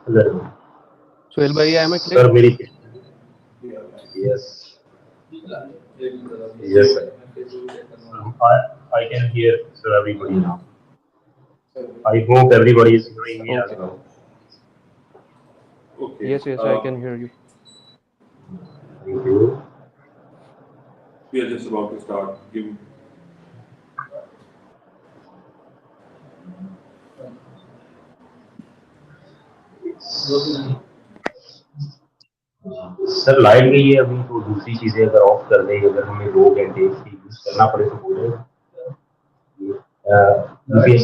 Hello. Sohail bhai, am I clear? Sir, very yes, yes, sir. I can hear sir everybody now. I hope everybody is hearing me as Okay. well. Okay. Yes, yes, I can hear you. Thank you. We are just about to start. Give. Sir light गई है अभी तो दूसरी चीजें अगर of कर दें अगर हमें 2 घंटे यूज करना पड़े तो बोले नहीं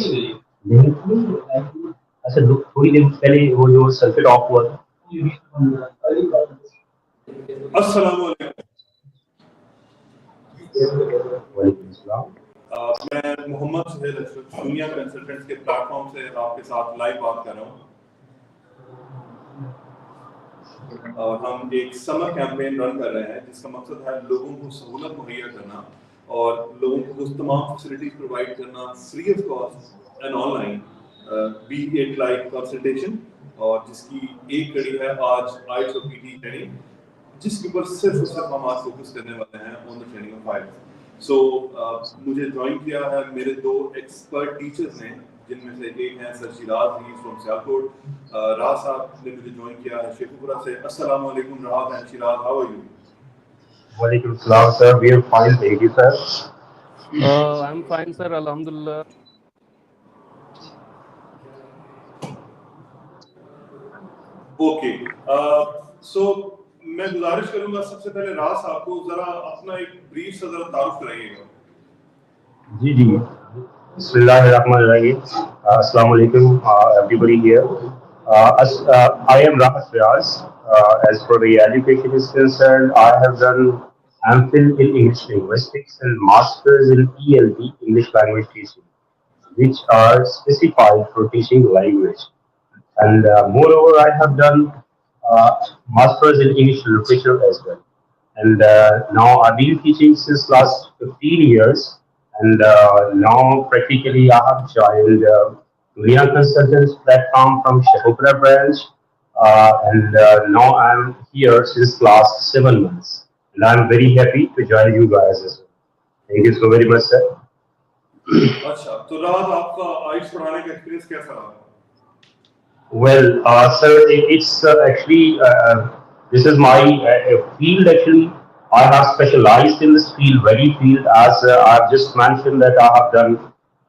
अच्छा थोड़ी देर पहले वो जो सर्किट ऑफ हुआ था अस्सलाम वालेकुम। वालेकुम सलाम मैं मोहम्मद सुहेल अशरफ दुनिया कंसल्टेंट्स के प्लेटफॉर्म से आपके साथ लाइव बात कर रहा हूँ और हम एक समर कैंपेन रन कर रहे हैं जिसका मकसद है लोगों को सहूलत मुहैया करना और लोगों को कुछ तमाम फैसिलिटीज प्रोवाइड करना free of cost and online B it like consultation और जिसकी एक कड़ी है आज IELTS PTE ट्रेनिंग जिसके ऊपर सिर्फ और सिर्फ हम आज फोकस करने वाले हैं on the training of IELTS। सो मुझे ज्वाइन किया है मेरे 2 एक्सपर्ट टीचर्स ने जिनमें से एक हैं sir Shiraz he from Sialkot. Raj साहब ने मुझे ज्वाइन किया है शेखुपुरा से। अस्सलाम वालेकुम Raj and Shiraz, how are you? वालेकुम सलाम sir we are fine thank you sir I'm fine, sir. Alhamdulillah. Okay. So मैं गुजारिश करूंगा सबसे पहले राज साहब को जरा अपना एक ब्रीफ सा जरा तारुफ कराइएगा। जी जी Bismillahirrahmanirrahim. Assalamu alaikum, everybody here. I am Rahat Riaz. As for the education is concerned, I have done MPhil in English Linguistics and Masters in ELT, English Language Teaching, which are specified for teaching language. And moreover, I have done uh, Masters in English Literature as well. And now I've been teaching since last 15 years. And now practically I have joined Korean Consultants platform from Shahopra branch. And now I'm here since last 7 months. And I'm very happy to join you guys as well. Thank you so very much, sir. अच्छा, तो राज आपका IELTS पढ़ाने का experience कैसा रहा? Well, sir, it's actually this is my field. Actually, I have specialized in this field, very field, as I've just mentioned that I have done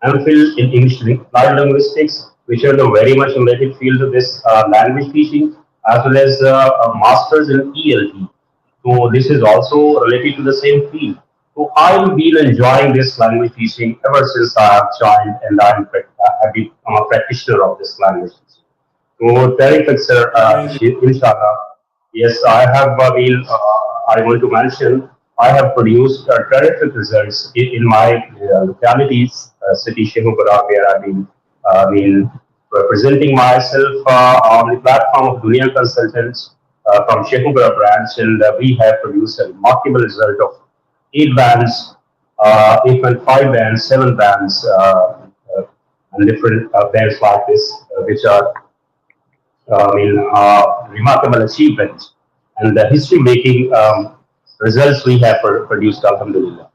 MPhil in English linguistics, which are the very much related field to this language teaching, as well as a masters in ELT. So this is also related to the same field. So I've been enjoying this language teaching ever since I have joined, and I've become a practitioner of this language teaching. So terrific, sir. Inshallah. Yes, I have been. I want to mention I have produced terrific results in my localities, city Shehupura, where I've been representing myself on the platform of Dunia Consultants from Sheikhupura branch, and we have produced a remarkable result of 8 bands, 8.5 bands, 7 bands, and different bands like this, which are remarkable achievement and the history-making results we have produced. Alhamdulillah.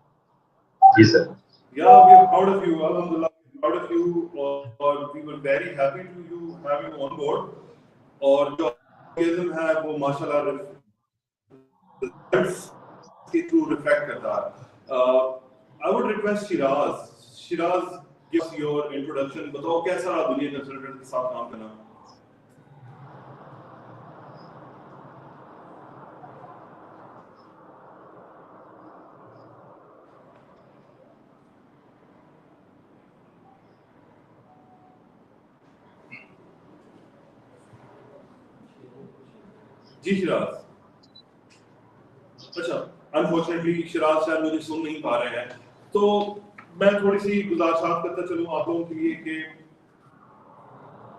Yes, sir. Yeah, we are proud of you. Alhamdulillah, we are proud of you और we were very happy to you have you on board और जो enthusiasm है वो माशाल्लाह results के through reflect करता है. I would request Shiraz, give us your introduction. बताओ कैसा रहा दुनिया कंसल्टेंट के साथ काम करना? जी शिराज। अच्छा, अनफॉर्चुनेटली शिराज शायद मुझे सुन नहीं पा रहे हैं, तो मैं थोड़ी सी गुजारिशात करता चलूँ आप लोगों के लिए कि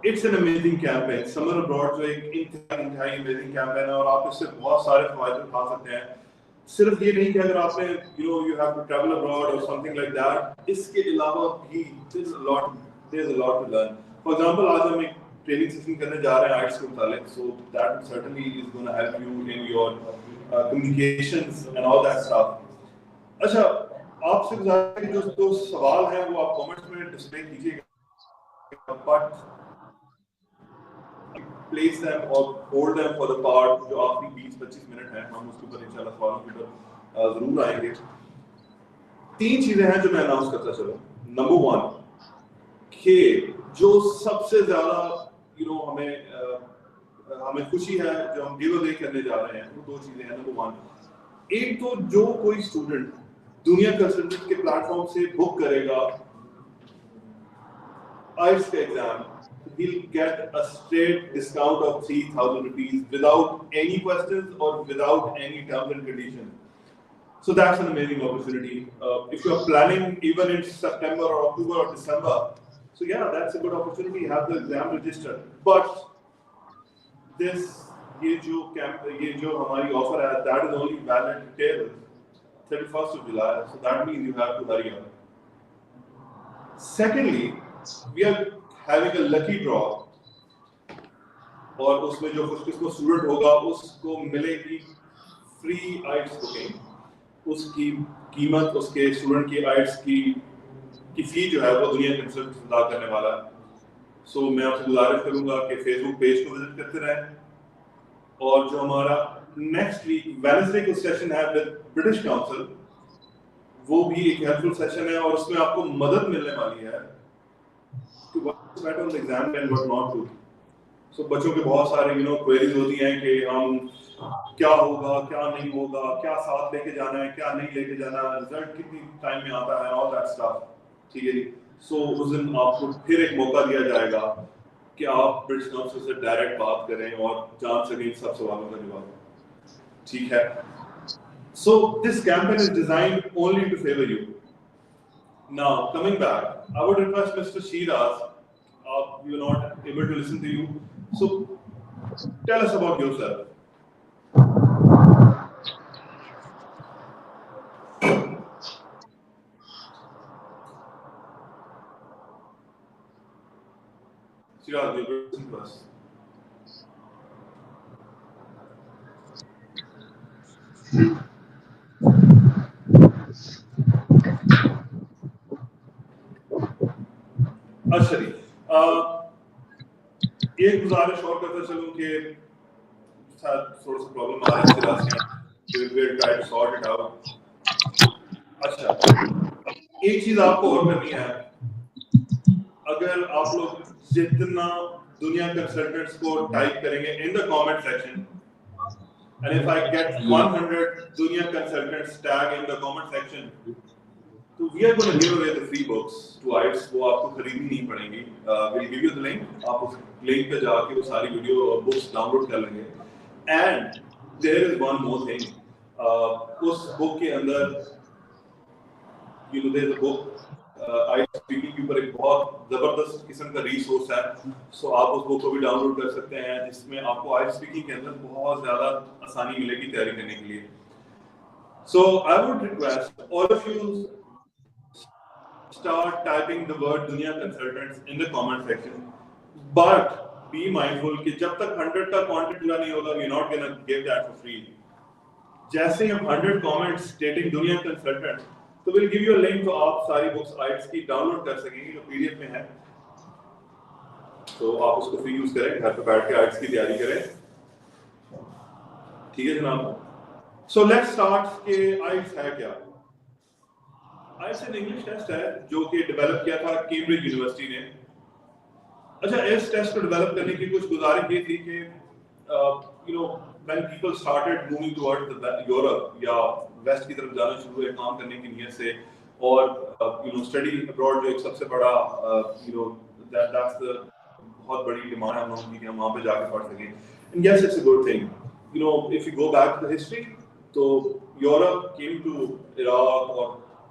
it's an amazing campaign. Summer abroad जो एक इंतहाई अमेजिंग कैंपेन है और आप इससे बहुत सारे फायदे उठा सकते हैं। सिर्फ ये नहीं कि अगर आपने you have to travel abroad और समथिंग लाइक दैट, इसके अलावा भी there is a lot to learn. For example आज हम एक ट्रेनिंग सेशन करने जा रहे हैं आइट्स के मुतालिक, so that certainly is going to help you in your communications and all that stuff. अच्छा, आपसे गुजारिश है कि जो सवाल हैं वो आप कमेंट्स में डिस्प्ले कीजिएगा, but place them or hold them for the part जो आखिरी 20-25 मिनट हैं, हम उसके ऊपर इंशाल्लाह सवालों के ऊपर जरूर आएंगे। 3 चीजें हैं जो मैं अनाउंस करता चलूं। नंबर 1 कि जो सबसे ज्यादा हमें खुशी है जो हम गिव अवे करने जा रहे हैं, वो 2 चीजें हैं। नंबर 1, एक तो जो कोई स्टूडेंट दुनिया कंसल्टेंट के प्लेटफॉर्म से बुक करेगा IELTS का exam, he'll get a straight discount of 3,000 rupees without any questions or without any terms and conditions. So that's an amazing opportunity. If you're planning even in September or October or December, so yeah, that's a good opportunity. Have the exam registered. But ये जो हमारी offer है, that is only valid till 31st of July. So that means you have to hurry up. Secondly, we are having a lucky draw, और उसमें जो खुशकिस्मत student होगा उसको मिलेगी फ्री IELTS बुकिंग। उसकी कीमत, उसके स्टूडेंट की IELTS की फी जो है वो दुनिया कंसल्टेंट अदा करने वाला है। सो मैं आपसे गुजारिश करूंगा कि फेसबुक पेज को विजिट करते रहें, और जो हमारा नेक्स्ट वीक वेडनेसडे को सेशन है विद ब्रिटिश काउंसिल, वो भी एक हेल्पफुल सेशन है और उसमें आपको मदद मिलने वाली है to what's better on the exam and what not to. So बच्चों के बहुत सारे क्वेरीज होती हैं कि हम क्या होगा, क्या नहीं होगा, क्या साथ लेके जाना है, क्या नहीं लेके जाना, रिजल्ट कितनी टाइम में आता है, ऑल दैट स्टफ। ठीक है जी। सो उस दिन आपको फिर एक मौका दिया जाएगा कि आप ब्रिटिश काउंसिल से डायरेक्ट बात करें और जान सकें सब सवालों का जवाब। ठीक है। So this campaign is designed only to favor you. Now, coming back, I would request Mr. Shiraz, we were not able to listen to you. So, tell us about yourself. Shiraz, you're listening to us. अच्छा जी, एक गुजारिश और करता चलूं कि थोड़ा सा problem आ रहा है सिरा से, we will try to sort it out. अच्छा, एक चीज आपको और करनी है, अगर आप लोग जितना दुनिया कंसल्टेंट्स को टाइप करेंगे in the comment section, and if I get 100 दुनिया consultants tag in the comment section, तो we are going to give away the free books to IELTS. वो आपको खरीदनी नहीं पड़ेंगी। We'll give you the link. आप उस लिंक पे जाके वो सारी वीडियो और बुक्स डाउनलोड कर लेंगे। And there is one more thing. उस बुक के अंदर there is a book IELTS speaking के ऊपर एक बहुत जबरदस्त किस्म का रिसोर्स है। सो आप उस बुक को भी डाउनलोड कर सकते हैं, जिसमें आपको IELTS स्पीकिंग के अंदर बहुत ज्यादा आसानी मिलेगी तैयारी करने के लिए। So I would request all of you start typing the word दुनिया consultants in the comment section, but be mindful कि जब तक 100 का content पूरा नहीं होगा, we're not gonna give that for free. जैसे हम 100 comments stating दुनिया consultant, तो we'll give you a link, तो आप सारी books IELTS की डाउनलोड कर सकेंगे जो PDF में है। तो आप उसको फ्री यूज करें, घर पे बैठ के IELTS की तैयारी करें। ठीक है जनाब। So let's start कि IELTS है क्या। IELTS एक इंग्लिश टेस्ट है जो कि डेवलप किया था कैम्ब्रिज यूनिवर्सिटी ने। अच्छा, इस टेस्ट को डेवलप करने की कुछ गुजारिश ये थी कि when people started moving towards Europe या वेस्ट की तरफ जाना शुरू हुए काम करने की नियत से, और स्टडी अब्रॉड जो एक सबसे बड़ा that's the बहुत बड़ी डिमांड है हम लोगों की कि हम वहाँ पे जाके पढ़ सकें। And yes, it's a good thing. If you go back to the history, तो Europe came to Iraq और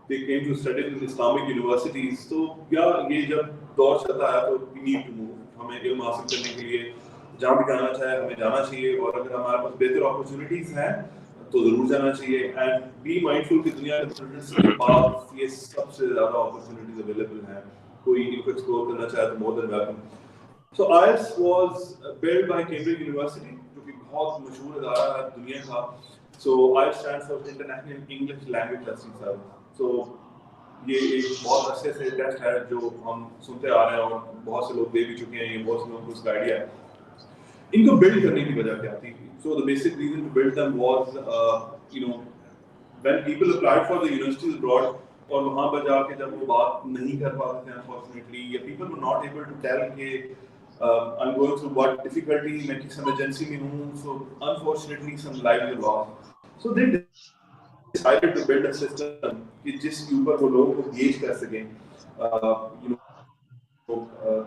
they came to study in Islamic universities. तो ये जब दौर चलता है तो we need to move. हमें इल्म हासिल करने के लिए जहाँ भी जाना चाहे हमें जाना चाहिए, और अगर हमारे पास बेहतर अपॉर्चुनिटीज हैं तो जरूर जाना चाहिए। एंड बी माइंडफुल कि दुनिया के पास ये सबसे ज्यादा अपॉर्चुनिटीज अवेलेबल हैं। कोई इनको एक्सप्लोर करना चाहे तो more than welcome. So IELTS was built by Cambridge University, जो कि बहुत मशहूर इदारा है दुनिया का. So IELTS stands for International English Language Testing Service. So ये एक बहुत अच्छे से टेस्ट है जो हम सुनते आ रहे हैं और बहुत से लोग दे भी चुके हैं, ये बहुत से लोगों को इसका आइडिया है. इनको बिल्ड करने की वजह क्या थी? So the basic reason to build them was, when people applied for the universities abroad, और वहाँ पर जाके जब वो बात नहीं कर पाते थे unfortunately, या people were not able to tell कि I'm going through what difficulty, मैं किस emergency में हूँ, so unfortunately some lives were lost. So they decided to build a system कि जिसके ऊपर वो लोगों को गेज कर सकें,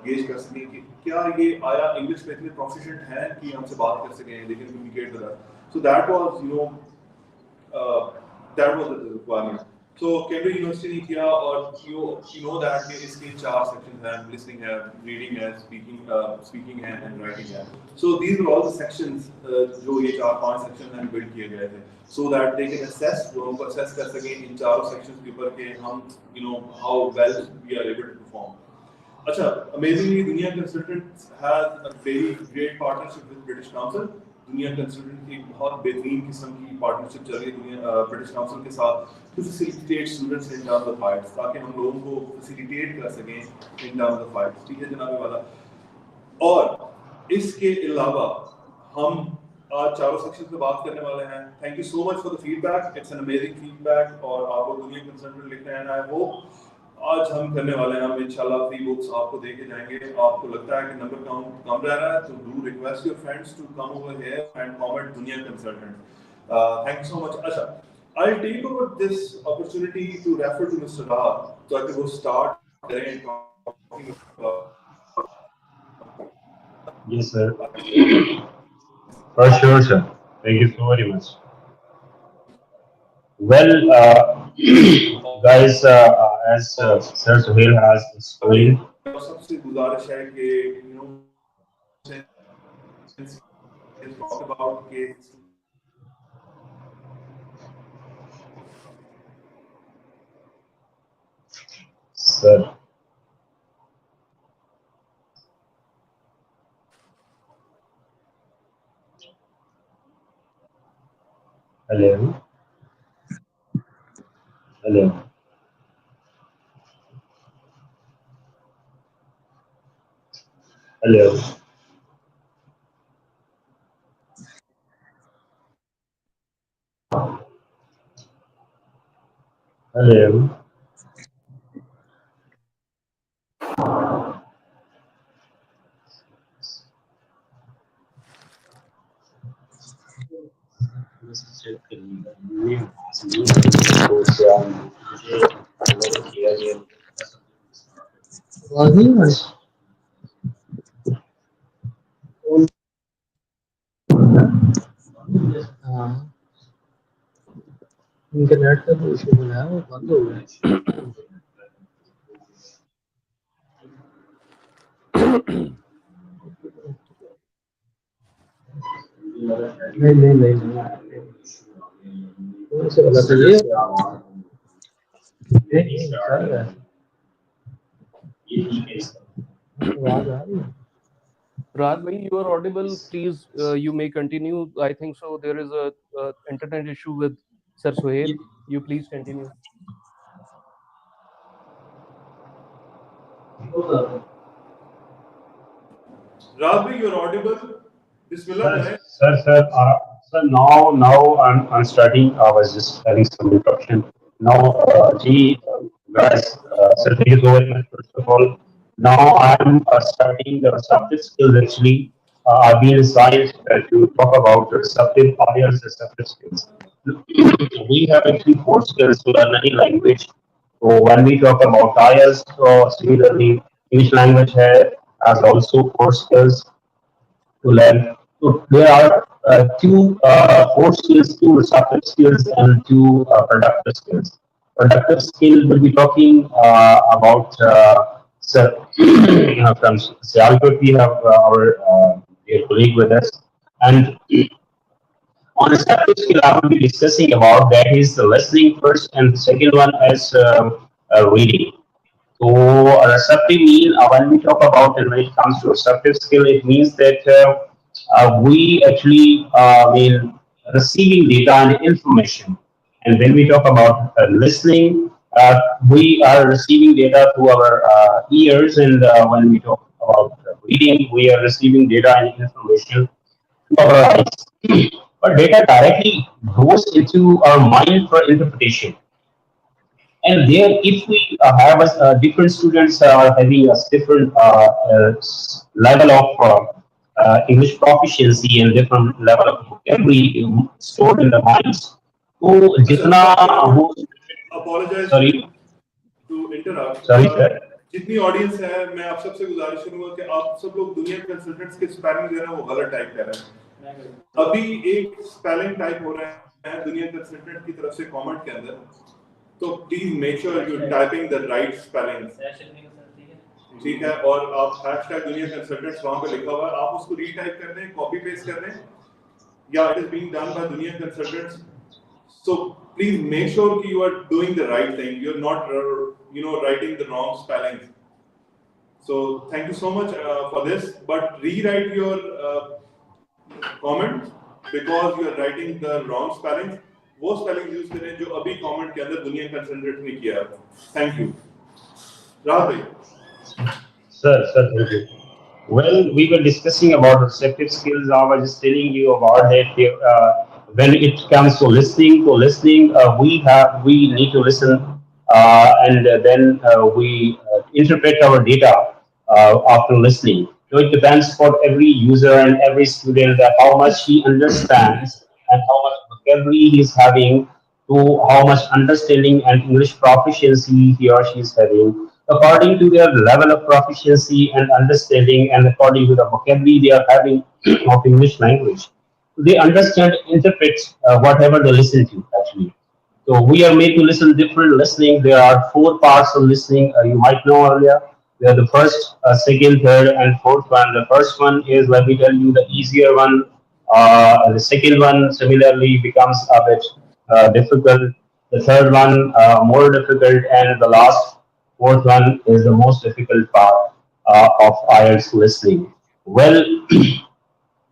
गेज कर सकें कि क्या ये आया इंग्लिश में इतने प्रोफिशिएंट हैं कि हमसे बात कर सकें, they can communicate with us. So that was, that was the requirement. So Cambridge University ने किया, और you know that कि इसके 4 sections हैं, listening है, reading है, speaking है and writing है. So these were all the sections जो ये 4-5 sections हैं build किए गए थे, so that they can assess, वो लोग assess कर सकें इन 4 sections के ऊपर कि हम how well we are able to perform. अच्छा, amazingly, Dunia Consultants has a very great partnership with British Council. दुनिया कंसल्टेंट की एक बहुत बेहतरीन किस्म की पार्टनरशिप चल रही है दुनिया ब्रिटिश काउंसिल के साथ, to facilitate students in terms of fights, ताकि हम लोगों को फैसिलिटेट कर सकें इन टर्म्स ऑफ फाइट्स. ठीक है जनाब वाला. और इसके अलावा हम आज चारों सेक्शन पे बात करने वाले हैं. Thank you so much for the feedback, it's an amazing feedback. और आप लोग दुनिया कंसल्टेंट लिख रहे हैं, आई होप आज हम करने वाले हैं, हम इंशाल्लाह फ्री बुक्स आपको दे के जाएंगे. आपको लगता है कि नंबर काउंट कम रह रहा है, तो do request your friends to come over here and comment दुनिया consultant. Thank you so much. अच्छा, I'll take over this opportunity to refer to Mr. Raj, ताकि वो start करें talking about. Yes, sir. For sure, sir. Thank you so very much. Well, guys, as Sir Suhail has explained, सबसे गुजारिश है कि since we talk about कि sir, hello, hello, hello, hello. हाँ, internet का जो इशू बना है वो बंद हो गया. नहीं नहीं नहीं नहीं, कौन से वाला था ये? नहीं चल रहा है, आवाज आ रही है. Raj bhai, you are audible. Please, you may continue. I think so. There is a internet issue with Sir Suhail. You please continue. Raj, you're audible. Bismillah. Sir, now I'm starting. I was just having some interruption. Now, guys, sir, thank you so very much. First of all, now I'm starting the subject skills. Actually, I've been assigned to talk about the receptive IELTS receptive skills. We have actually 4 skills to learn any language. So when we talk about IELTS, so similarly, English language has also 4 skills to learn. So there are two core skills, two receptive skills, and two productive skills. Productive skill will be talking about from Sialkot. We have our dear colleague with us, and on receptive skill, I will be discussing about that is the listening first, and the second one is reading. So, receptive mean when we talk about and when it comes to receptive skill, it means that we actually mean receiving data and information. And when we talk about listening, we are receiving data through our ears, and when we talk about reading, we are receiving data and information through our eyes. But data directly goes into our mind for interpretation. And there, if we have different students having a different level of English proficiency and different level of vocabulary stored in the minds, तो अच्छा जितना sir, आई वो would apologize sorry to interrupt. sorry sir जितनी audience है, मैं आप सबसे गुजारिश करूंगा कि आप सब लोग दुनिया कंसल्टेंट्स के स्पेलिंग जो है वो गलत टाइप कर रहे हैं। अभी एक स्पेलिंग टाइप हो रहा है दुनिया कंसल्टेंट की तरफ से कमेंट के अंदर, तो please make sure you typing the right spelling, ठीक है? और आप हैशटैग दुनिया कंसल्टेंट्स वहां पे लिखा हुआ है, आप उसको रीटाइप कर दें, कॉपी पेस्ट कर दें, या it is being done by दुनिया consultants. So please make sure you are doing the right thing. You're not, writing the wrong spellings. So thank you so much for this. But rewrite your comment because you are writing the wrong spellings. वो spellings use करें जो अभी comment के अंदर दुनिया concentrate ने किया है। Thank you. राहुल भाई। sir thank you. Well, we were discussing about receptive skills. I was just telling you about that. When it comes to listening, we need to listen, and then we interpret our data after listening. So it depends for every user and every student that how much he understands and how much vocabulary he is having, to how much understanding and English proficiency he or she is having. According to their level of proficiency and understanding, and according to the vocabulary they are having of English language, they understand, interpret whatever they listen to actually. So we are made to listen different listening. There are four parts of listening. You might know earlier. There are the first, second, third, and fourth one. The first one is, let me tell you, the easier one. The second one similarly becomes a bit difficult. The third one more difficult, and the last fourth one is the most difficult part of IELTS listening. Well,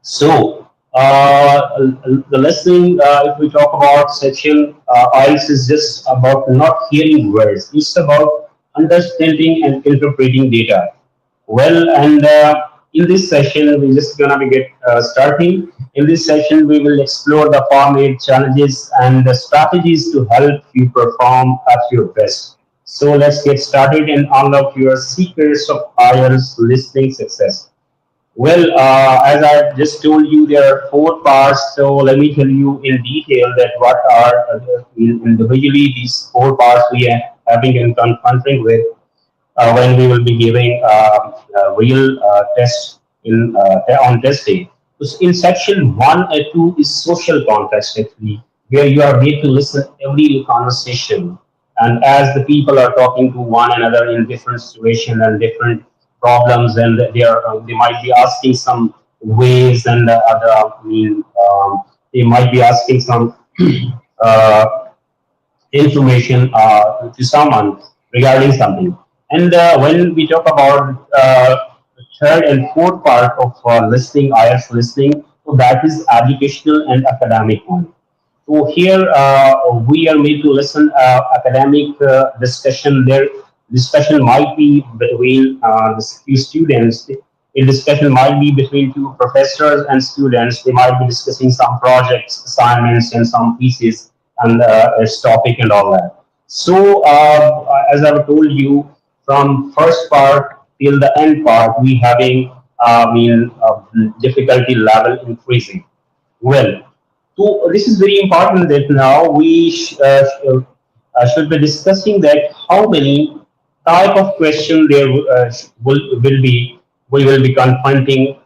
so, the listening, if we talk about section, IELTS is just about not hearing words. It's about understanding and interpreting data. Well, and in this session, we're just gonna be get starting. In this session, we will explore the format, challenges, and the strategies to help you perform at your best. So let's get started and unlock your secrets of IELTS listening success. Well, as I just told you, there are four parts. So let me tell you in detail that what are individually these four parts we are having and confronting with when we will be giving real test on test day. So in section one and two is social context actually, where you are made to listen every conversation, and as the people are talking to one another in different situations and different problems, and they might be asking some ways and other. They might be asking some. Uh, Information to someone regarding something. And when we talk about the third and fourth part of listening, IELTS listening, so that is educational and academic one. So here we are made to listen academic discussion. Their discussion might be between the few students. A discussion might be between two professors and students. They might be discussing some projects, assignments, and some pieces and its topic and all that. So as I've told you, from first part till the end part, we having difficulty level increasing. Well, so this is very important that now we should be discussing that how many type of question there will be we will be confronting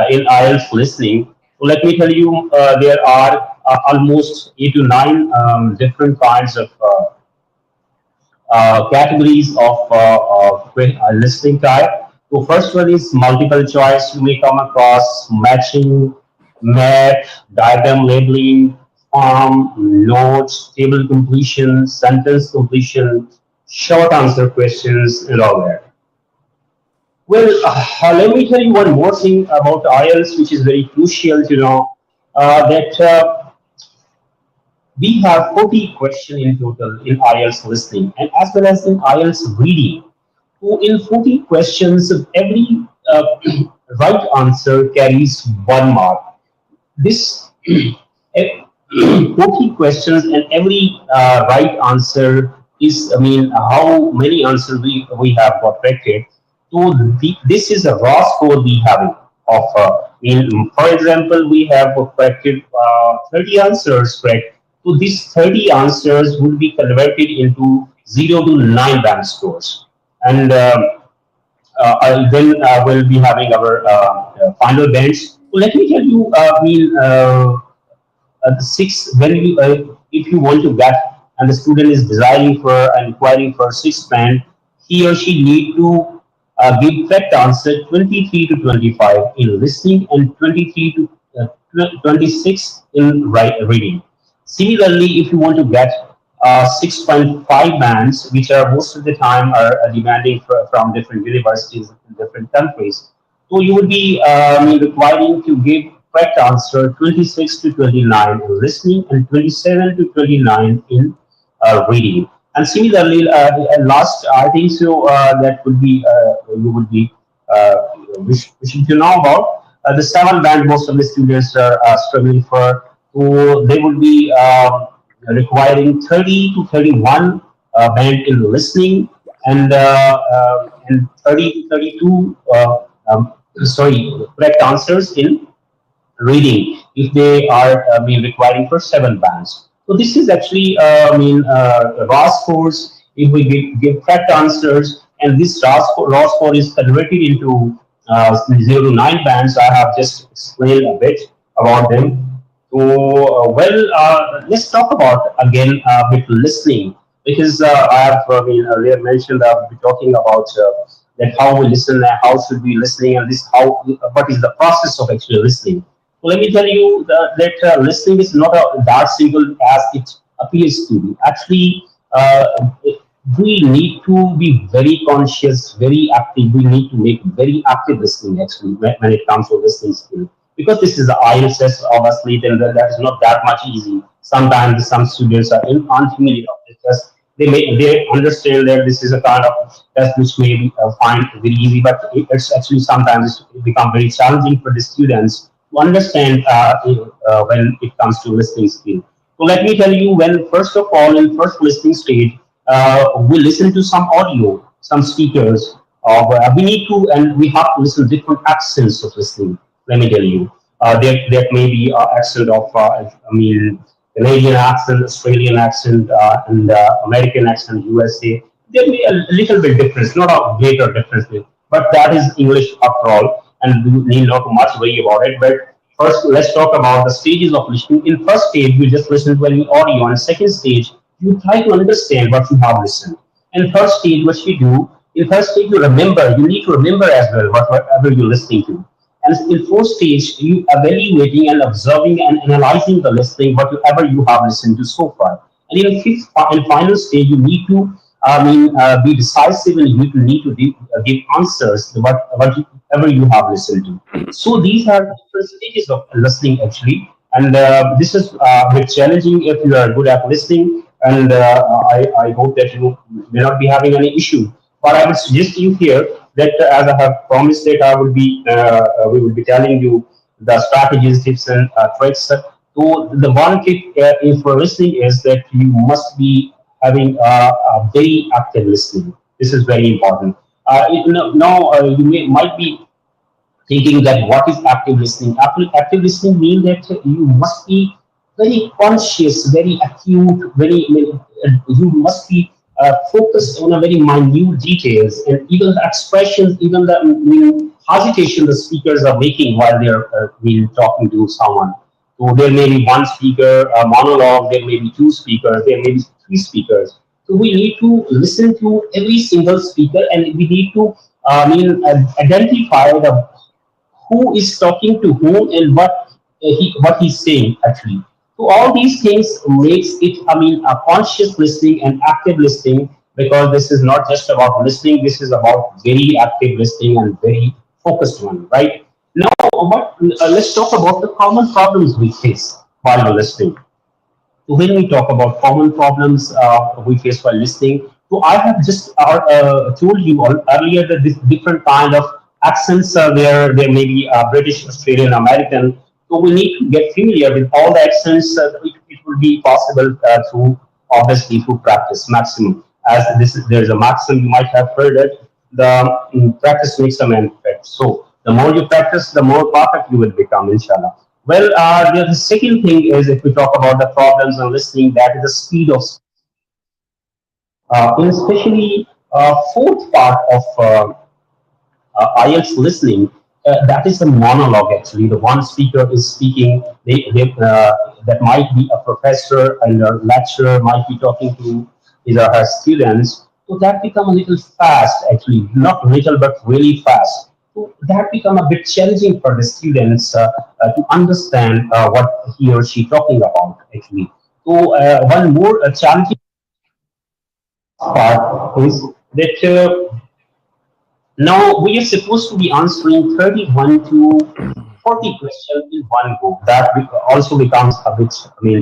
in IELTS listening. So let me tell you, there are almost 8 to 9 different kinds of categories of listing type. So first one is multiple choice. You may come across matching, match, diagram labeling, form, notes, table completion, sentence completion, short answer questions and all that. Well, let me tell you one more thing about IELTS, which is very crucial to know. That We have 40 questions in total in IELTS listening and as well as in IELTS reading. So in 40 questions, every uh, right answer carries 1 mark. This eh, 40 questions and every right answer is, I mean, how many answers we have got corrected. So this is a raw score we have of, for example, we have corrected 30 answers correct. So these 30 answers would be converted into 0 to 9 band scores. And then we'll be having our final bench. So let me tell you, the six when you if you want to get and the student is desiring for and inquiring for 6 band, he or she need to give correct answer 23 to 25 in listening and 23 to 26 in reading. Similarly, if you want to get 6.5 bands, which are most of the time are demanding from different universities in different countries, so you would be requiring to give correct answer 26 to 29 in listening and 27 to 29 in reading. And similarly, last I think so that would be you would be wishing to know about the 7 band. Most of the students are struggling for, so they would be requiring 30 to 31 band in listening and 30 to 32 sorry correct answers in reading if they are requiring for 7 bands. So this is actually raw scores if we give correct answers, and this raw score is converted into 0 to 9 bands. I have just explained a bit about them. So let's talk about again a bit listening, because I have earlier mentioned I'll be talking about that how we listen, how should we listening, and this how what is the process of actually listening. So let me tell you that listening is not that simple as it appears to be. Actually, we need to be very conscious, very active. We need to make very active listening actually when it comes to listening skill. Because this is the IELTS test, obviously, then that is not that much easy. Sometimes some students are unfamiliar of this test. They understand that this is a kind of test which may be find very easy, but it's actually sometimes it become very challenging for the students to understand when it comes to listening skill. So let me tell you, when first of all in first listening stage, we listen to some audio, some speakers. We need to and we have to listen to different accents of listening. Let me tell you, there may be accent of Canadian accent, Australian accent, and American accent, USA. There may be a little bit difference, not a greater difference, but that is English after all, and we need not much worry about it. But first, let's talk about the stages of listening. In first stage, you just listen to any audio, and second stage, you try to understand what you have listened. And third stage, what you do, in third stage, you remember. You need to remember as well whatever you're listening to. And in fourth stage, you evaluating and observing and analyzing the listening, whatever you have listened to so far. And in fifth and final stage, you need to, be decisive and you need to give answers to whatever you have listened to. So these are different stages of listening actually, and this is a bit challenging if you are good at listening. And I hope that you may not be having any issue. But I would suggest you here that as I have promised that I will be we will be telling you the strategies, tips, and tricks. So the one tip for listening is that you must be having a very active listening. This is very important. Now you might be thinking that what is active listening? Active listening means that you must be very conscious, very acute, you must be focused on a very minute details and even the expressions, even the hesitation the speakers are making while they're talking to someone. So there may be one speaker, a monologue, there may be two speakers, there may be three speakers. So we need to listen to every single speaker and we need to identify the who is talking to whom and what he's saying actually. So all these things makes it, a conscious listening and active listening. because this is not just about listening. This is about very active listening and very focused one, right? Now, let's talk about the common problems we face while listening. So when we talk about common problems we face while listening, so I have just told you earlier that this different kind of accents are there. There may be British, Australian, American. So we need to get familiar with all the accents. It will be possible through obviously through practice maximum. As this is there is a maxim you might have heard it. The practice makes a man perfect. So the more you practice, the more perfect you will become, inshallah. Well, the second thing is if we talk about the problems and listening, that is the speed of in especially fourth part of IELTS listening, that is the monologue actually. The one speaker is speaking, that might be a professor and a lecturer might be talking to his or her students. So that become a little fast actually, not little but really fast. So that become a bit challenging for the students to understand what he or she talking about actually. So one more challenging part is that now we are supposed to be answering 31 to 40 questions in one go. That also becomes a bit,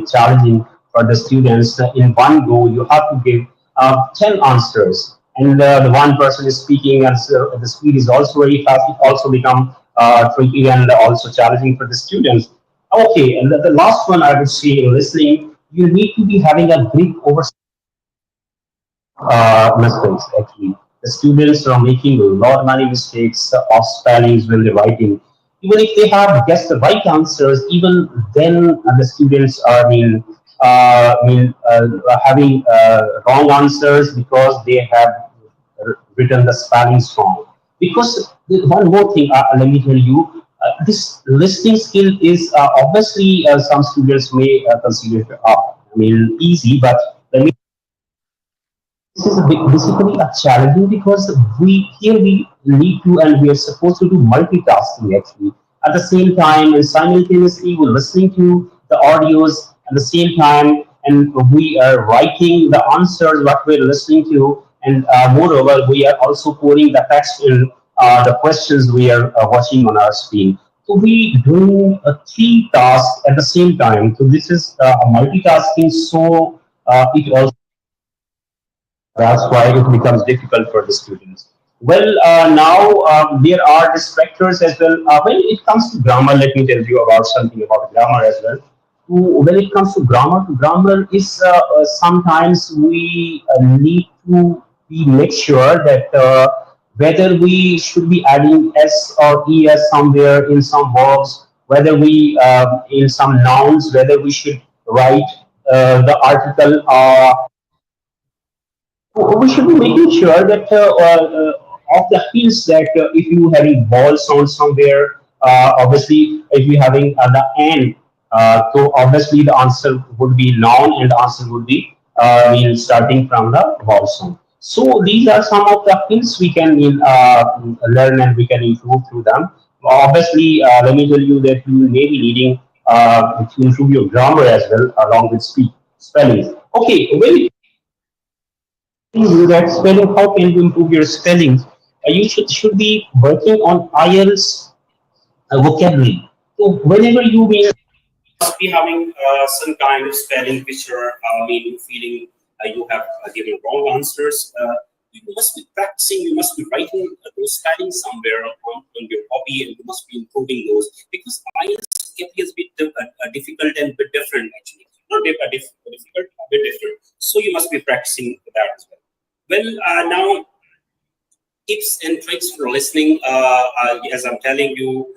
challenging for the students. In one go, you have to give 10 answers, and the one person is speaking, and so the speed is also very fast. It also becomes tricky and also challenging for the students. Okay, and the last one I would say in listening, you need to be having a grip over mistakes actually. The students are making a lot many mistakes of spellings when they're writing. Even if they have guessed the right answers, even then the students are having wrong answers because they have written the spellings wrong. Because one more thing, let me tell you, this listening skill is obviously some students may consider it easy, but let me this is basically a challenging because we need to and we are supposed to do multitasking actually at the same time and simultaneously we're listening to the audios at the same time and we are writing the answers what we're listening to and moreover we are also putting the text in the questions we are watching on our screen. So we do three tasks at the same time. So this is multitasking. So it also that's why it becomes difficult for the students. Well, now there are distractors as well. When it comes to grammar, let me tell you about something about grammar as well. When it comes to grammar is sometimes we need to be make sure that whether we should be adding s or es somewhere in some verbs, whether we in some nouns, whether we should write the article we should be making sure that of the hints that if you having ball sound somewhere, obviously if you having the n, so obviously the answer would be noun and the answer would be starting from the vowel sound. So these are some of the hints we can learn and we can improve through them. Obviously, let me tell you that you may be needing to improve your grammar as well along with speak spelling. Okay, when you that spelling, how can you improve your spelling? You should be working on IELTS vocabulary. So whenever you must be having some kind of spelling which are feeling you have given wrong answers. You must be practicing. You must be writing those spellings somewhere on your copy, and you must be improving those because IELTS vocabulary is a bit difficult and a bit different actually. Not difficult, a bit different. So you must be practicing that as well. Well, now tips and tricks for listening. As I'm telling you,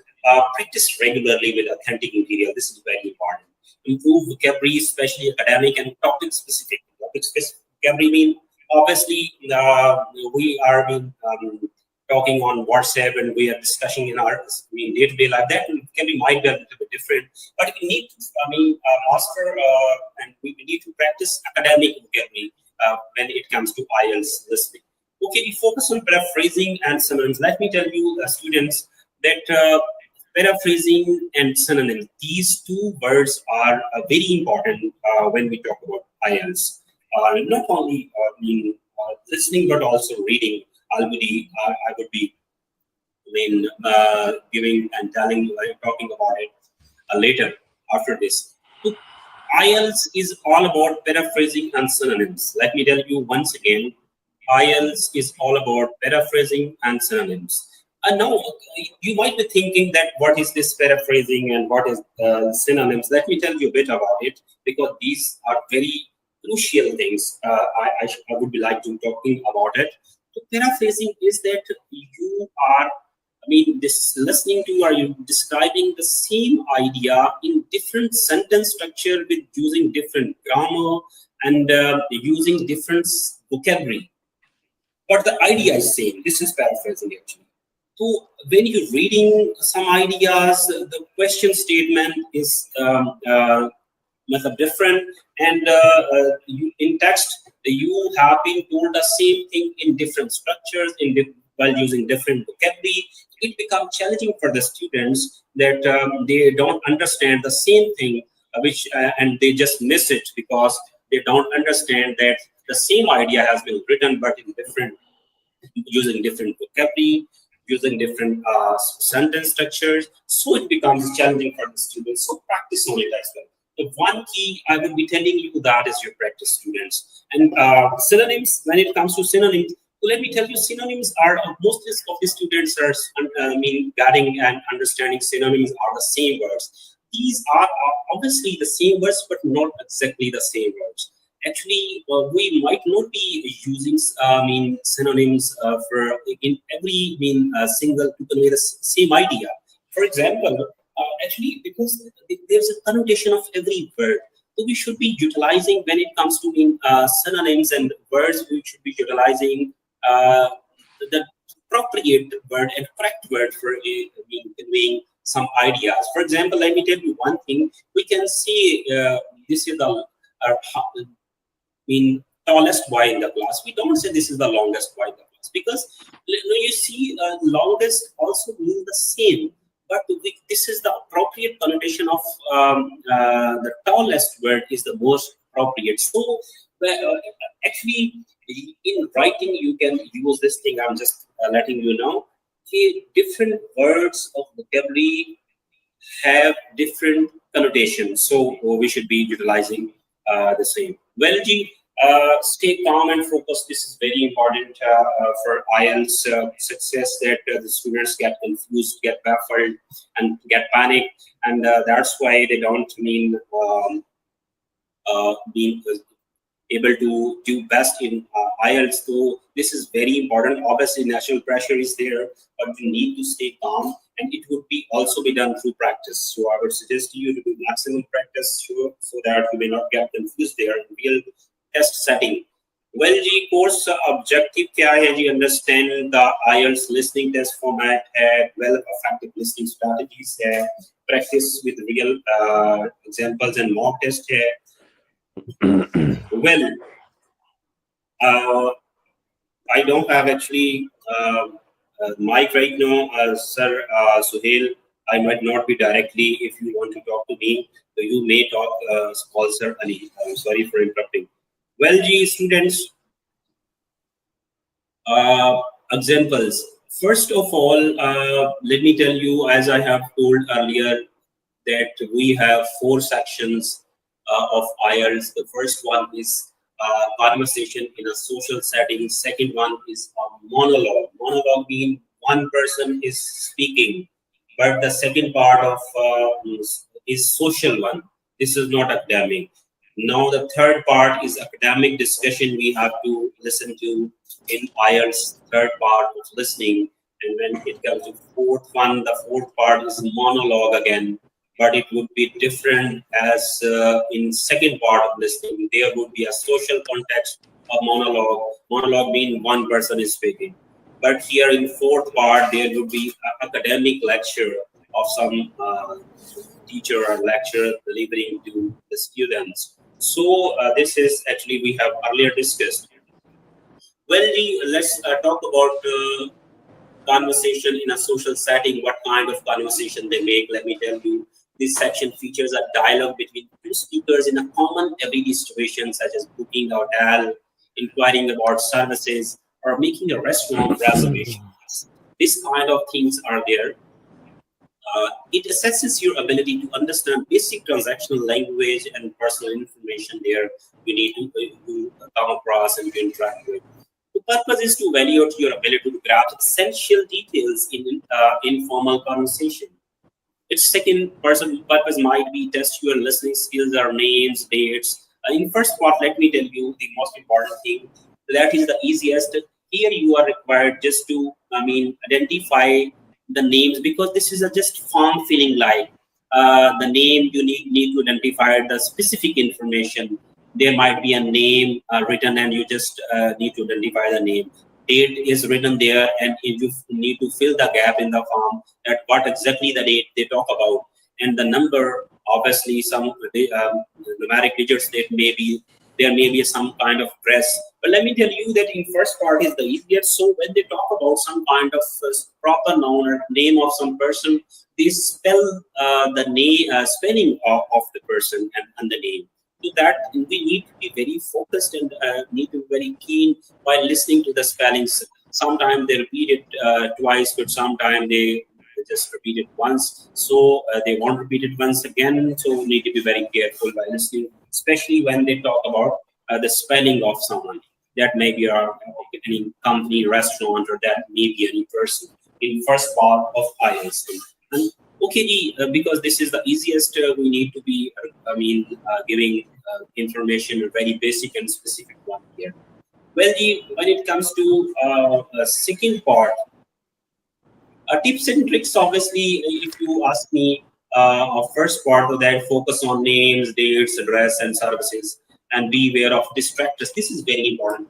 practice regularly with authentic material. This is very important. Improve vocabulary, especially academic and topic specific. Topic specific vocabulary mean obviously we are talking on WhatsApp and we are discussing in our day-to-day life. That vocabulary might be a little bit different, but we need to master and we need to practice academic vocabulary when it comes to IELTS listening. Okay, we focus on paraphrasing and synonyms. Let me tell you, students, that paraphrasing and synonyms, these two words are very important when we talk about IELTS. Not only listening but also reading. I would be giving and telling you, talking about it later after this. So IELTS is all about paraphrasing and synonyms. Let me tell you once again, IELTS is all about paraphrasing and synonyms. And now you might be thinking that what is this paraphrasing and what is synonyms? Let me tell you a bit about it, because these are very crucial things. I would be like to talking about it. So paraphrasing is that you are, this listening to, are you describing the same idea in different sentence structure with using different grammar and using different vocabulary, but the idea is same. This is paraphrasing actually. So when you're reading some ideas, the question statement is different, and in text you have been told the same thing in different structures, while using different vocabulary. It becomes challenging for the students that they don't understand the same thing, and they just miss it because they don't understand that the same idea has been written but in different, using different vocabulary, using different sentence structures. So it becomes challenging for the students. So practice on it as well. The one key I will be telling you that is your practice, students. And synonyms, when it comes to synonyms, so let me tell you, synonyms are, most of the students are, getting and understanding synonyms are the same words. These are obviously the same words, but not exactly the same words. Actually, we might not be using synonyms for in every single to convey the same idea. For example, actually, because there's a connotation of every word, so we should be utilizing, when it comes to synonyms and words, we should be utilizing uh, the appropriate word and correct word for conveying some ideas. For example, let me tell you one thing. We can see this is the tallest boy in the class. We don't say this is the longest boy in the class, because you see, longest also mean the same, but this is the appropriate connotation of the tallest word is the most appropriate. So actually, in writing you can use this thing. I'm just letting you know. Okay, different words of vocabulary have different connotations, so we should be utilizing the same. Well, G, stay calm and focus. This is very important for IELTS success, that the students get confused, get baffled, and get panicked, and that's why they don't being able to do best in IELTS. So this is very important. Obviously, national pressure is there, but you need to stay calm, and it would be also be done through practice. So I would suggest you to do maximum practice, sure, so that you may not get confused there in real test setting. Well, ji course objective क्या है जी? Understand the IELTS listening test format है, develop effective listening strategies है, practice with real examples and mock test है. Well, I don't have actually mic right now, Sir Suhail. I might not be directly. If you want to talk to me, so you may talk, call Sir Ali. I'm sorry for interrupting. Well, G students, examples. First of all, let me tell you, as I have told earlier, that we have 4 sections of IELTS. The first one is conversation in a social setting. Second one is a monologue. Monologue means one person is speaking, but the second part of is social one. This is not academic. Now the third part is academic discussion. We have to listen to in IELTS, third part of listening. And when it comes to fourth one, the fourth part is monologue again, but it would be different, as in second part of listening there would be a social context of monologue. Monologue means one person is speaking, but here in fourth part there would be an academic lecture of some teacher or lecturer delivering to the students. So this is actually we have earlier discussed. Well, let's talk about conversation in a social setting. What kind of conversation they make? Let me tell you, this section features a dialogue between two speakers in a common everyday situation, such as booking a hotel, inquiring about services, or making a restaurant reservation. These kind of things are there. It assesses your ability to understand basic transactional language and personal information there you need to come across and to interact with. The purpose is to evaluate your ability to grasp essential details in informal conversation. Its second person purpose might be test your listening skills or names, dates. In first part, let me tell you the most important thing. That is the easiest. Here you are required just to, identify the names, because this is a just form filling like the name. You need to identify the specific information. There might be a name written, and you just need to identify the name. Date is written there, and you need to fill the gap in the form that what exactly the date they talk about, and the number. Obviously, some numeric digits that there may be some kind of dress. But let me tell you that in first part is the easiest. So when they talk about some kind of proper noun or name of some person, they spell the name spelling of the person and the name. So that we need to be very focused and need to be very keen while listening to the spellings. Sometimes they repeat it twice, but sometimes they just repeat it once. So they won't repeat it once again. So we need to be very careful while listening, especially when they talk about the spelling of someone. That may be any company, restaurant, or that may be any person in first part of IELTS. And okay, because this is the easiest, we need to be, giving information, a very basic and specific one here. Well, when it comes to second part, tips and tricks, obviously, if you ask me, first part of that, focus on names, dates, address, and services, and beware of distractors. This is very important.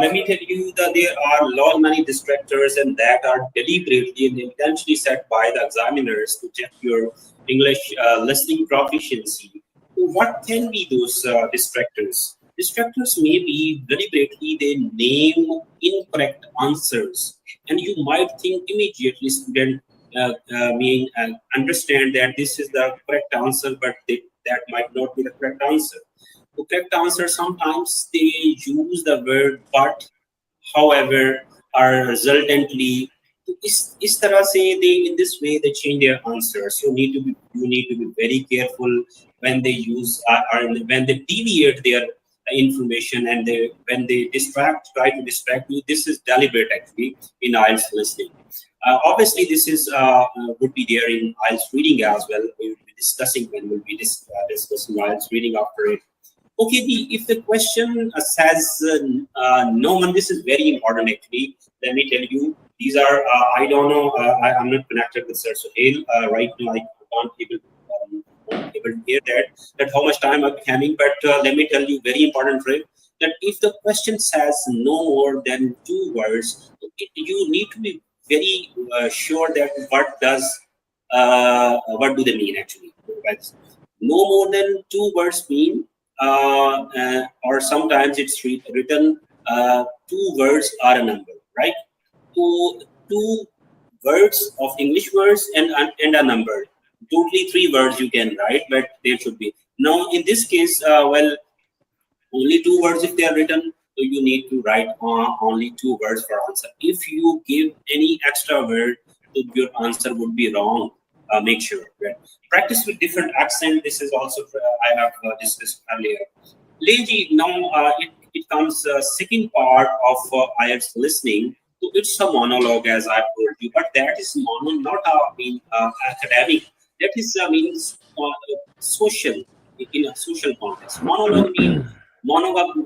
Let me tell you that there are many distractors, and that are deliberately and intentionally set by the examiners to check your English listening proficiency. So what can be those distractors? Distractors may be deliberately they name incorrect answers, and you might think immediately student understand that this is the correct answer, but that might not be the correct answer. The correct answer, sometimes they use the word but, however, are resultantly इस तरह से they in this way they change their answers. You need to be very careful when they use or when they deviate their information, and when they try to distract you. This is deliberate actually in IELTS listening. Obviously, this is would be there in IELTS reading as well. We will be discussing when we'll be discussing IELTS reading after it. Okay, if the question says no one, this is very important actually. Let me tell you, these are I don't know. I'm not connected with Sir Suhail right now. I can't able to hear that how much time I'm having. But let me tell you, very important trick, that if the question says no more than 2 words, you need to be very sure that what do they mean actually. No more than 2 words mean, or sometimes it's written 2 words are a number, right? Two words of English words and a number. Totally 3 words you can write, but there should be. Now, in this case, only 2 words if they are written, so you need to write only 2 words for answer. If you give any extra word, so your answer would be wrong. Make sure. Right? Practice with different accent. This is also I have discussed earlier. Leji, now it comes second part of IELTS listening. So it's a monologue, as I told you, but that is not academic. That is means social, in a social context. Monologue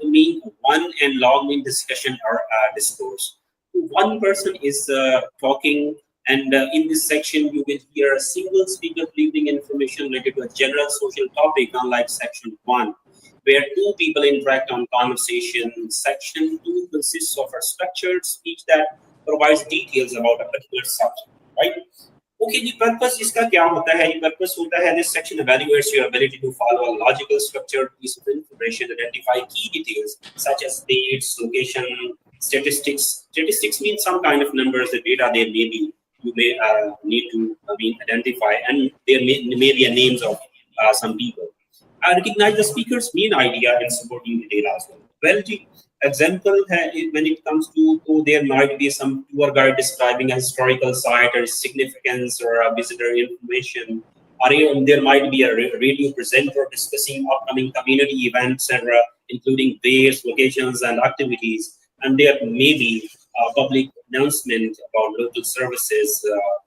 mean one, and log mean discussion or discourse. One person is talking, and in this section you will hear a single speaker delivering information related to a general social topic, unlike section 1, where 2 people interact on conversation. Section 2 consists of a structured speech that provides details about a particular subject, right? Okay, the purpose इसका क्या होता है? The purpose होता है, this section evaluates your ability to follow a logical structured piece of information, identify key details such as dates, location, statistics. Statistics means some kind of numbers, the data there may be. You may need to identify, and there may be a names of some people. Recognize the speaker's main idea in supporting detail as well. Well, Example, when it comes to there might be some tour guide describing a historical site or significance or a visitor information, or even there might be a radio presenter discussing upcoming community events and including dates, locations, and activities. And there may be a public announcement about local services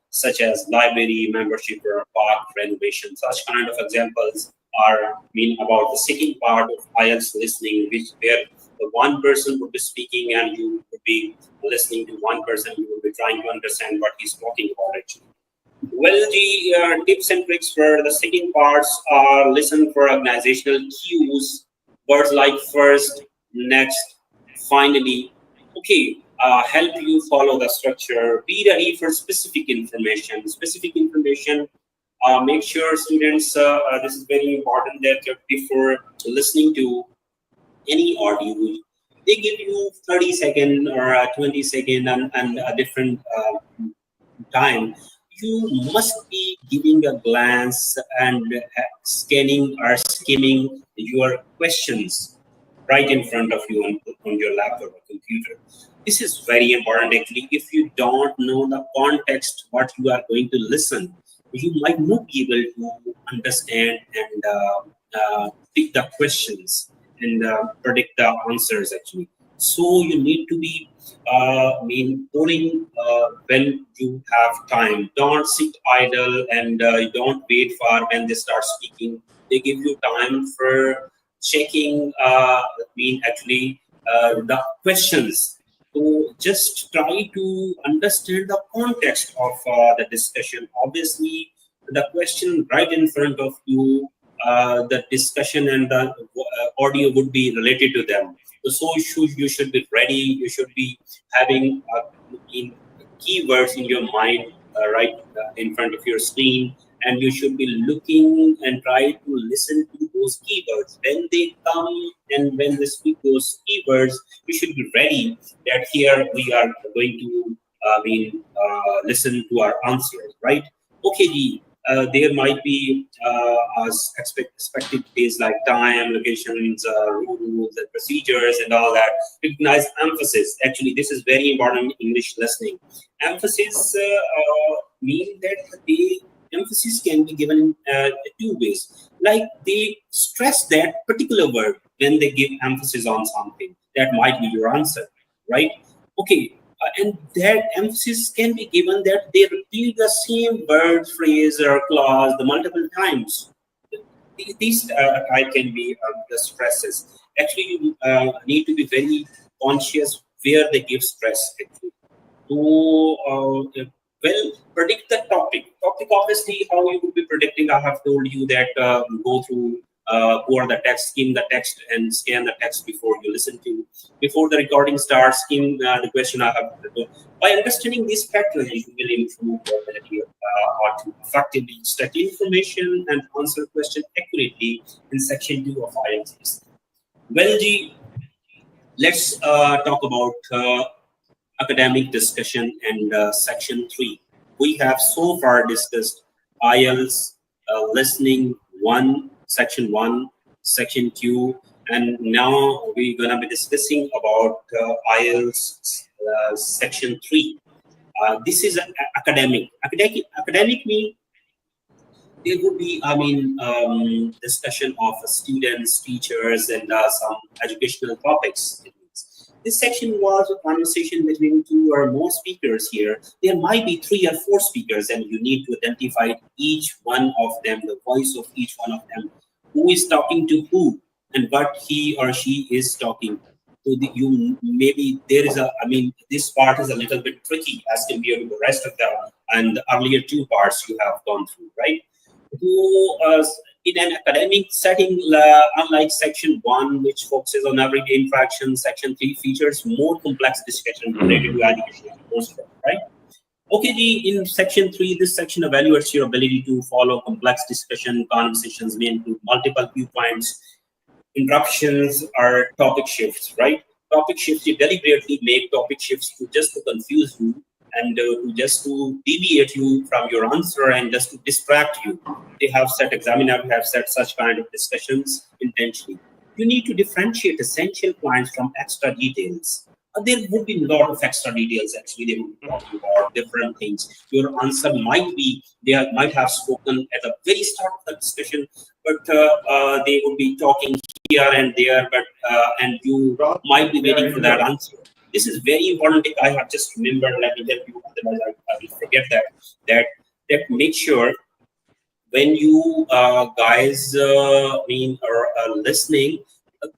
such as library membership or park renovation. Such kind of examples are about the second part of IELTS listening, which where the one person would be speaking and you would be listening to one person. You would be trying to understand what he's talking about actually. Well, the tips and tricks for the second parts are listen for organizational cues, words like first, next, finally. Okay, help you follow the structure. Be ready for specific information. Specific information. Make sure students, this is very important that before listening to any audio, they give you 30-second or 20-second and a different time. You must be giving a glance and scanning or skimming your questions right in front of you on your laptop or computer. This is very important actually. If you don't know the context, what you are going to listen, you might not be able to understand and pick the questions and predict the answers actually. So you need to be pulling when you have time. Don't sit idle and don't wait for when they start speaking. They give you time for checking the questions. So just try to understand the context of the discussion. Obviously, the question right in front of you, the discussion and the audio would be related to them. So you should be ready. You should be having keywords in your mind right in front of your screen, and you should be looking and try to listen to those keywords. When they come and when they speak those keywords, you should be ready that here we are going to listen to our answers, right? Okay, there might be expected days like time, locations, rules, and procedures, and all that. Recognize emphasis. Actually, this is very important in English listening. Emphasis mean that the emphasis can be given in two ways. Like they stress that particular word when they give emphasis on something. That might be your answer, right? Okay. And that emphasis can be given that they repeat the same word, phrase, or clause the multiple times. These type can be the stresses. Actually, you need to be very conscious where they give stress. Actually, to predict the topic. Topic, obviously, how you would be predicting. I have told you that go through. Pour the text, skim the text, and scan the text before you listen to. Before the recording starts, skim the question I have to do. By understanding these patterns, you will improve your ability to effectively extract information and answer question accurately in section 2 of IELTS. Well, G, let's talk about academic discussion and section 3. We have so far discussed IELTS listening 1, section 1, section 2, and now we're going to be discussing about IELTS section 3. This is academic. Academic means there would be, discussion of students, teachers, and some educational topics. This section was a conversation between 2 or more speakers here. There might be 3 or 4 speakers, and you need to identify each one of them, the voice of each one of them, who is talking to who, and what he or she is talking to. Maybe there is this part is a little bit tricky as compared to the rest of the and the earlier 2 parts you have gone through, right? In an academic setting, unlike section 1, which focuses on everyday interaction, section 3 features more complex discussion related to education, right? Okay, in section 3, this section evaluates your ability to follow complex discussion. Conversations may include multiple viewpoints, interruptions, or topic shifts, right? Topic shifts, you deliberately make topic shifts just to confuse you and just to deviate you from your answer and just to distract you. They have set examiners have set such kind of discussions intentionally. You need to differentiate essential points from extra details. There would be a lot of extra details actually. They would be talking about different things. Your answer might be, they might have spoken at the very start of the discussion, but they would be talking here and there, but and you Raj, might be may I waiting for that interrupt? answer. This is very important. I have just remembered, let me tell you, otherwise I will forget that that make sure when you guys are listening,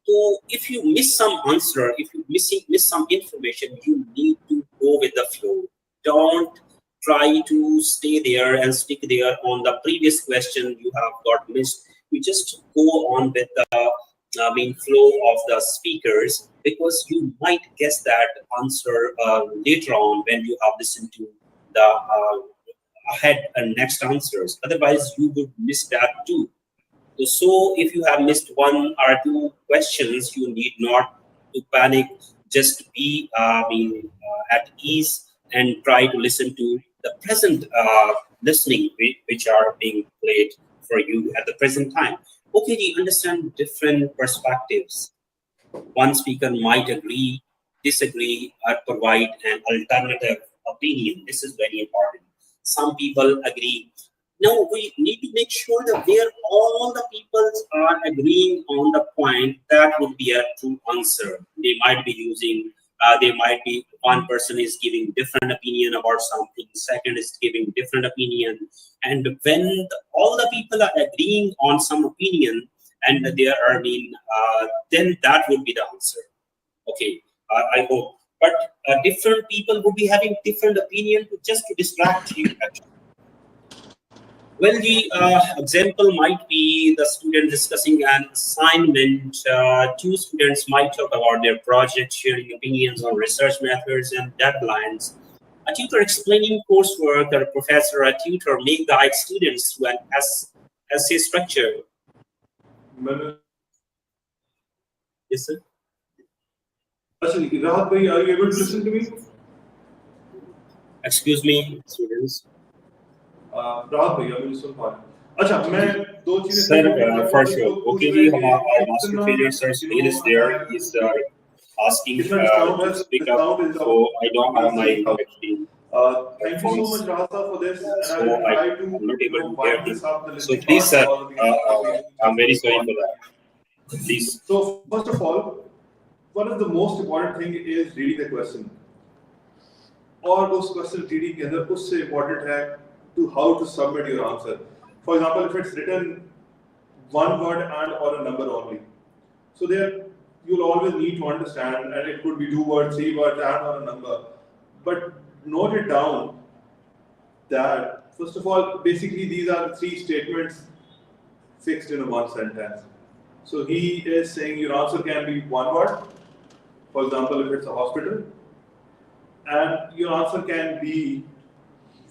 so if you miss some answer, if you miss some information, you need to go with the flow. Don't try to stay there and stick there on the previous question you have got missed. You just go on with the flow of the speakers, because you might guess that answer later on when you have listened to the ahead and next answers. Otherwise, you would miss that too. So if you have missed one or two questions, you need not to panic. Just be at ease and try to listen to the present listening which are being played for you at the present time. Okay, you understand different perspectives. One speaker might agree, disagree, or provide an alternative opinion. This is very important. Some people agree. Now we need to make sure that where all the people are agreeing on the point, that would be a true answer. They might be using, they might be, one person is giving different opinion about something, second is giving different opinion. And when all the people are agreeing on some opinion, and there are then that would be the answer. Okay, I hope. But different people would be having different opinion just to distract you. Actually. Well, the example might be the student discussing an assignment. Two students might talk about their project, sharing opinions on research methods and deadlines. A tutor explaining coursework, or a professor or a tutor may guide students through an essay structure. मैंने Yes, sir. Actually, Rahat bhai, are you able to listen to me? Excuse me, students. राहत भैया मुझे सुन पा रहे हैं। अच्छा मैं दो चीजें Sir, जब for बहुत sure. लोग पूछ Okay, रहे ji, हैं our कि master कितना trainer sir Sunil is there. He's asking कितना डिस्काउंट है to speak discount up. Is So I don't have my actually Thank you so headphones. much, Rahat, for this, and I So will try to I'm not able to hear wind him. this up the So listening please, part sir, because we have to I'm just very sorry respond for to that. Please. So first of all, one of the most important thing is reading the question. और उस question reading के अंदर उससे important है to how to submit your answer. For example, if it's written one word and or a number only, so there you'll always need to understand, and it could be 2 words, 3 words, and or a number. But note it down that first of all, basically these are 3 statements fixed in a one sentence. So he is saying your answer can be one word. For example, if it's a hospital, and your answer can be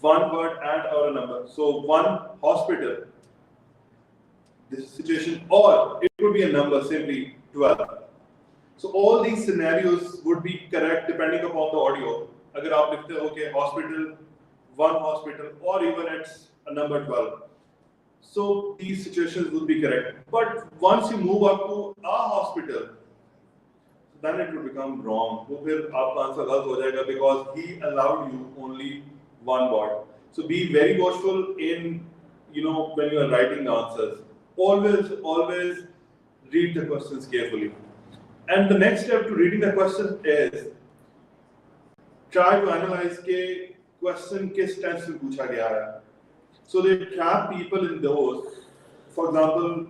one word and or a number. So one hospital, this situation, or it could be a number, simply 12. So all these scenarios would be correct depending upon the audio. अगर आप लिखते हो कि hospital, one hospital, or even it's a number 12. So these situations would be correct. But once you move up to a hospital, then it will become wrong. तो फिर आपका answer गलत हो जाएगा because he allowed you only one word. So be very watchful in, when you are writing the answers. Always read the questions carefully. And the next step to reading the question is try to analyze के question किस tense में पूछा गया है. So they trap people in those. For example,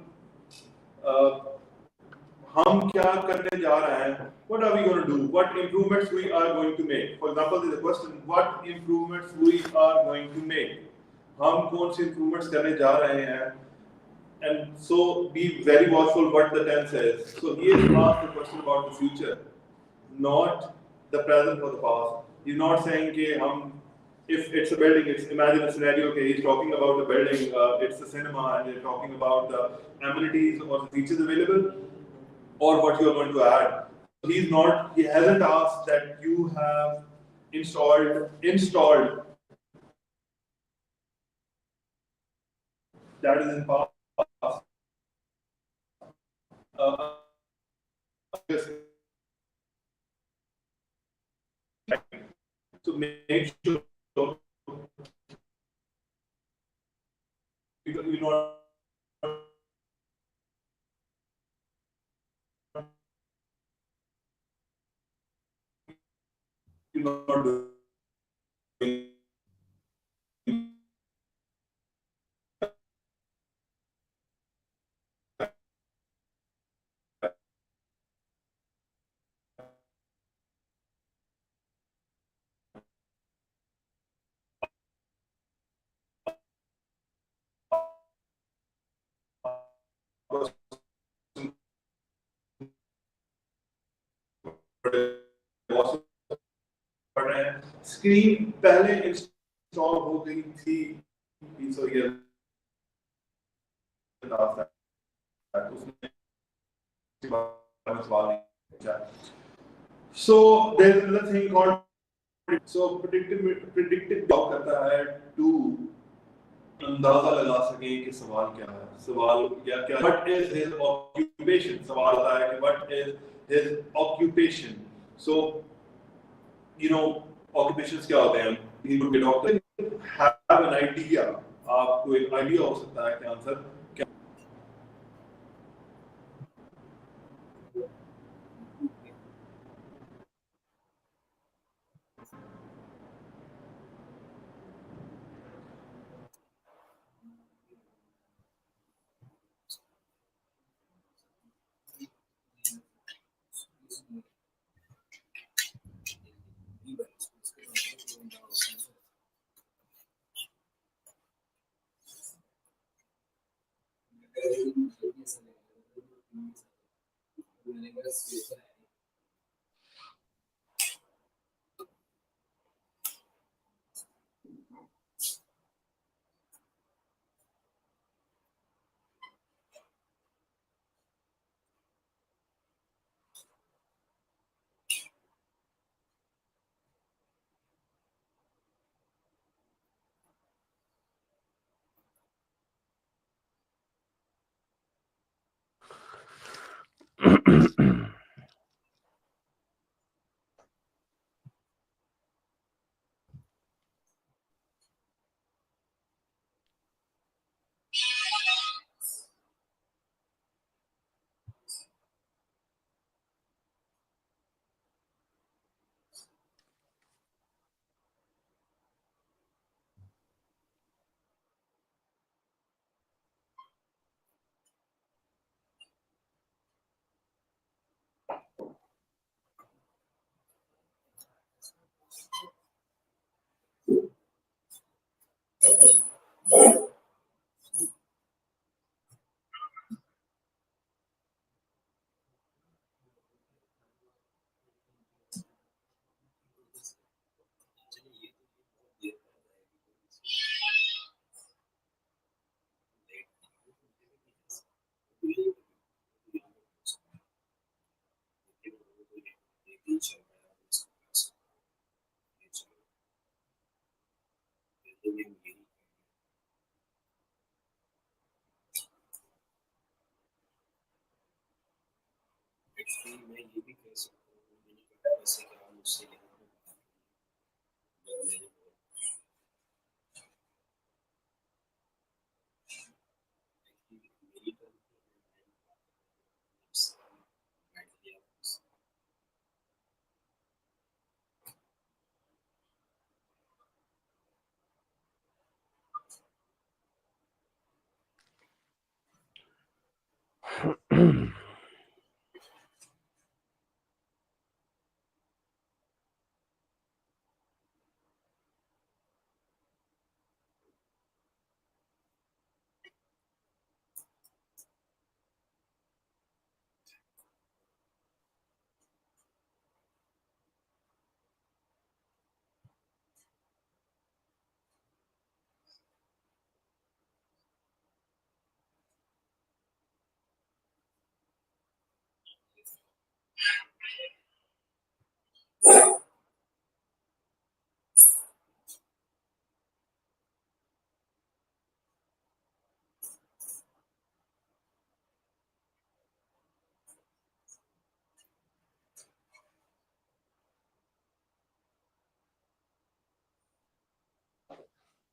हम क्या करने जा रहे हैं? What are we going to do? What improvements we are going to make? For example, there's a question: What improvements we are going to make? हम कौन से improvements करने जा रहे हैं? And so be very watchful what the tense is. So he is asked a question about the future, not the present or the past. He's not saying कि हम, if it's a building, imagine a scenario. Okay, he's talking about the building. It's a cinema, and they're talking about the amenities or the features available, or what you are going to add. He hasn't asked that you have installed that is in past. Screen पहले install हो गई थी, so ये so there's another thing called so predictive job करता है to अंदाजा लगा सके कि सवाल क्या है, सवाल क्या what is his occupation, सवाल आता है कि what is his occupation, so you know occupations क्या होते हैं, he could be a doctor, have an idea, आपको एक idea हो सकता है कि आंसर क्या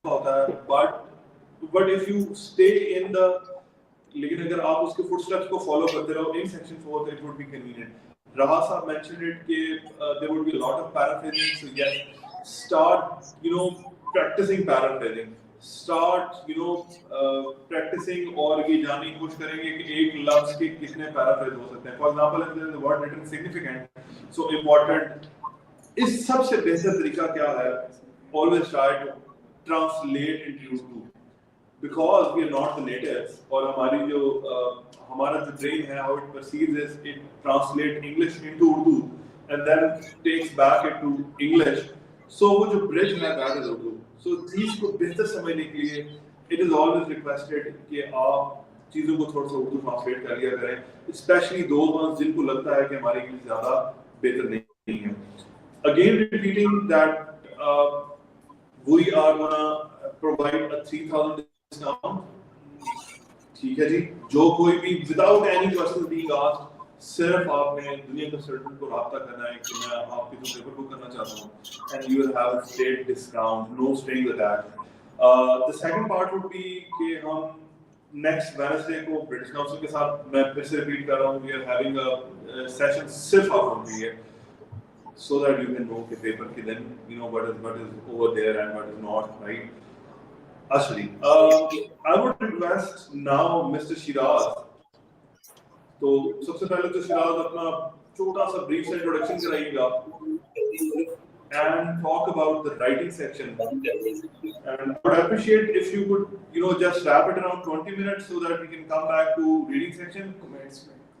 होता है, but But if you stay in the, लेकिन अगर आप उसके footsteps को follow करते रहो in section 4, it would be convenient. Raha sahab mentioned it कि there would be a lot of paraphrasing. So yes, start practicing paraphrasing. Start practicing और ये जानने की कोशिश करेंगे कि एक लफ्ज के कितने paraphrase हो सकते हैं. For example, if there is a word written significant, so important. इस सबसे बेहतर तरीका क्या है? Always try to translate into Urdu. Because we are not the natives, और हमारा जो brain है, how it perceives is it translates English into Urdu and then takes back into English. So वो जो bridge है that is Urdu. So चीज को बेहतर समझने के लिए it is always requested कि आप चीजों को थोड़ा सा उर्दू ट्रांसलेट कर लिया करें, especially those ones जिनको लगता है कि हमारी इंग्लिश ज्यादा बेहतर नहीं है. Again repeating that we are gonna provide a 3,000 discount. ठीक है जी, जो कोई भी without any question being asked, सिर्फ आपने दुनिया कंसल्टेंट को राब्ता करना है कि मैं आपके जो पेपर बुक करना चाहता हूँ, and you will have a straight discount, no strings attached. The second part would be कि हम next Wednesday को British Council के साथ, मैं फिर से repeat कर रहा हूँ, we are having a session सिर्फ आपके लिए, so that you can know the paper ki then what is over there and what is not, right? Ashli, I would request now Mr. Shiraz. तो सबसे पहले तो शिराज अपना छोटा सा brief सा introduction कराइएगा and talk about the writing section. And I would appreciate if you could just wrap it around 20 minutes so that we can come back to reading section.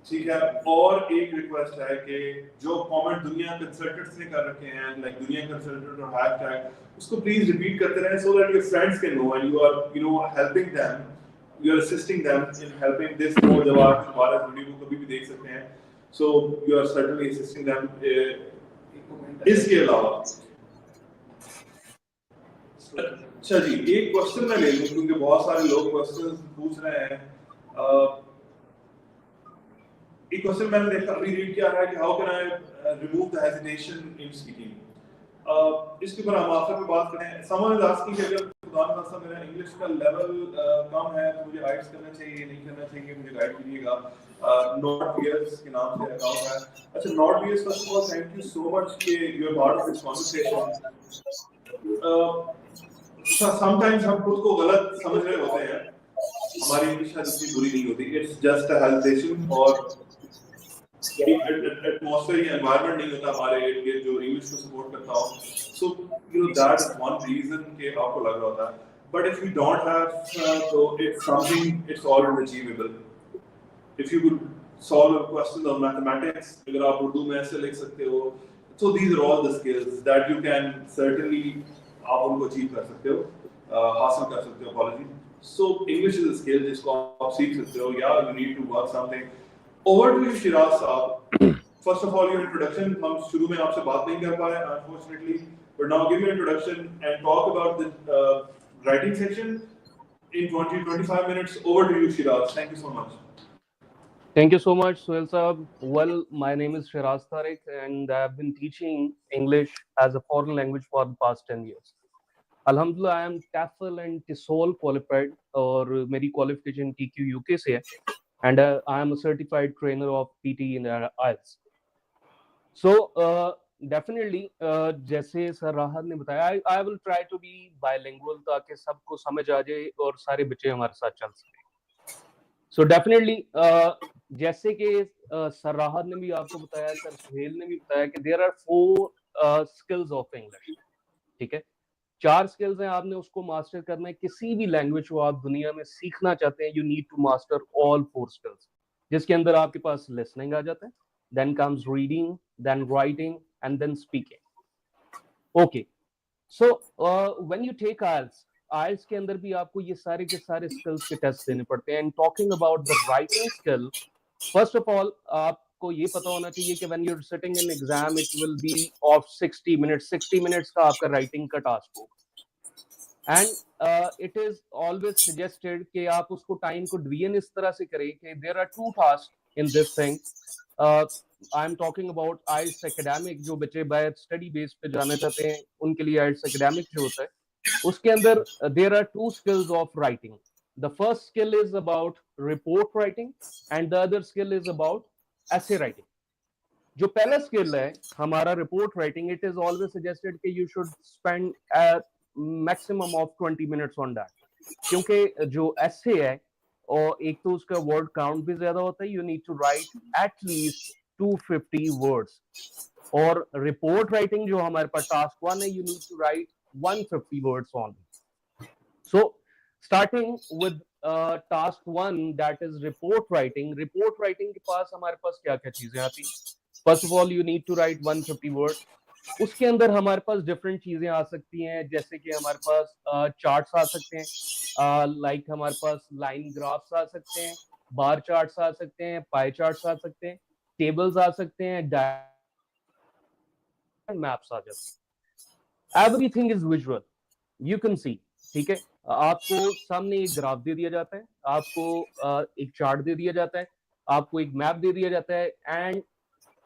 ठीक है, और एक रिक्वेस्ट है कि जो कमेंट दुनिया consultants ने कर रखे हैं, लाइक दुनिया कंसल्टेंट और हैशटैग, उसको प्लीज रिपीट करते रहें so that your friends can know and you are helping them, you are assisting them in helping this know. जब आप हमारे वीडियो को कभी भी देख सकते हैं, so you are certainly assisting them. इसके अलावा अच्छा जी, एक क्वेश्चन मैं ले लूं क्योंकि बहुत सारे लोग क्वेश्चन पूछ रहे हैं. एक क्वेश्चन मैंने देखा अभी रीड किया है कि how can I remove the hesitation in speaking. इसके ऊपर हम आखिर में बात करें. समवन इज आस्किंग कि अगर खुदा न खास्ता मेरा इंग्लिश का लेवल कम है तो मुझे आइट्स करना चाहिए, नहीं करना चाहिए, मुझे गाइड कीजिएगा. नॉट वीएस के नाम से अकाउंट है. अच्छा, not VS, first of all thank you so much कि you are part of this conversation. Sometimes हम खुद को गलत समझ रहे होते हैं, हमारी इंग्लिश इतनी बुरी नहीं होती. इट्स जस्ट अ हेजिटेशन और एटमॉस्फेयर, एनवायरनमेंट नहीं होता हमारे इर्द जो इंग्लिश को सपोर्ट करता हो. So that is one reason कि आपको लग रहा होता है. But if you don't have, तो it's something, it's always achievable. If you could solve questions on mathematics, अगर आप उर्दू में ऐसे लिख सकते हो, so these are all the skills that you can certainly आप उनको अचीव कर सकते हो, हासिल कर सकते हो. Apology. So English is a skill जिसको आप सीख सकते हो. Yeah, you need to work something. Over to you, Shiraz साहब. First of all, your introduction. हम शुरू में आपसे बात नहीं कर पाए, unfortunately. But now give your introduction and talk about the writing section in 20-25 minutes. Over to you, Shiraz. Thank you so much. Thank you so much, Suhail Saab. Well, my name is Shiraz Tariq and I have been teaching English as a foreign language for the past 10 years. Alhamdulillah, I am TEFL and TESOL qualified और मेरी qualification TQ UK से है. And I am a certified trainer of PTE in IELTS. So definitely, जैसे sir राहत ने बताया, I will try to be bilingual ताकि सबको समझ आ जाए और सारे बच्चे हमारे साथ चल सकें. So definitely, जैसे कि सर राहत ने भी आपको बताया, सर सुहेल ने भी बताया कि there are 4 skills of English. ठीक है, 4 स्किल्स हैं, आपने उसको मास्टर करना है. किसी भी लैंग्वेज को आप दुनिया में सीखना चाहते हैं, you need to master all 4 skills, जिसके अंदर आपके पास लिसनिंग आ जाता है, then comes reading, then writing and then speaking. Okay, so when you take IELTS के अंदर भी आपको ये सारे के सारे स्किल्स के टेस्ट देने पड़ते हैं. And talking about the writing skill, first of all आपको ये पता होना चाहिए कि when you are sitting in exam, it will be of 60 minutes. 60 minutes का आपका राइटिंग का टास्क होगा. And it is always suggested कि आप उसको टाइम को डिवीजन इस तरह से करें कि there are 2 task in this thing. I am talking about IELTS academic. जो बच्चे बाय स्टडी बेस पे जाना चाहते हैं उनके लिए आइल्स एकेडमिक जो होता है, उसके अंदर there are two skills of writing. The first skill is about report writing and the other skill is about essay writing. जो पहला स्किल है हमारा report writing, it is always suggested कि you should spend maximum of 20 minutes on that. क्योंकि जो एसे है और एक तो उसका वर्ड काउंट भी ज्यादा होता है. You need to write at least 250 words. और रिपोर्ट राइटिंग जो हमारे पास टास्क 1 है, you need to write 150 words only. So, starting with task 1, that is report writing. Report writing के पास हमारे पास क्या क्या चीजें आती हैं? First of all, you need to write 150 words. उसके अंदर हमारे पास डिफरेंट चीजें आ सकती हैं, जैसे कि हमारे पास चार्ट्स आ सकते हैं, लाइक हमारे पास लाइन ग्राफ्स आ सकते हैं, बार चार्ट्स आ सकते हैं, पाई चार्ट्स आ सकते हैं, टेबल्स आ सकते हैं, मैप्स आ जाते हैं. Everything is visual, you can see. ठीक है, आपको सामने एक ग्राफ दे दिया जाता है, आपको एक चार्ट दे दिया जाता है, आपको एक मैप दे दिया जाता है, एंड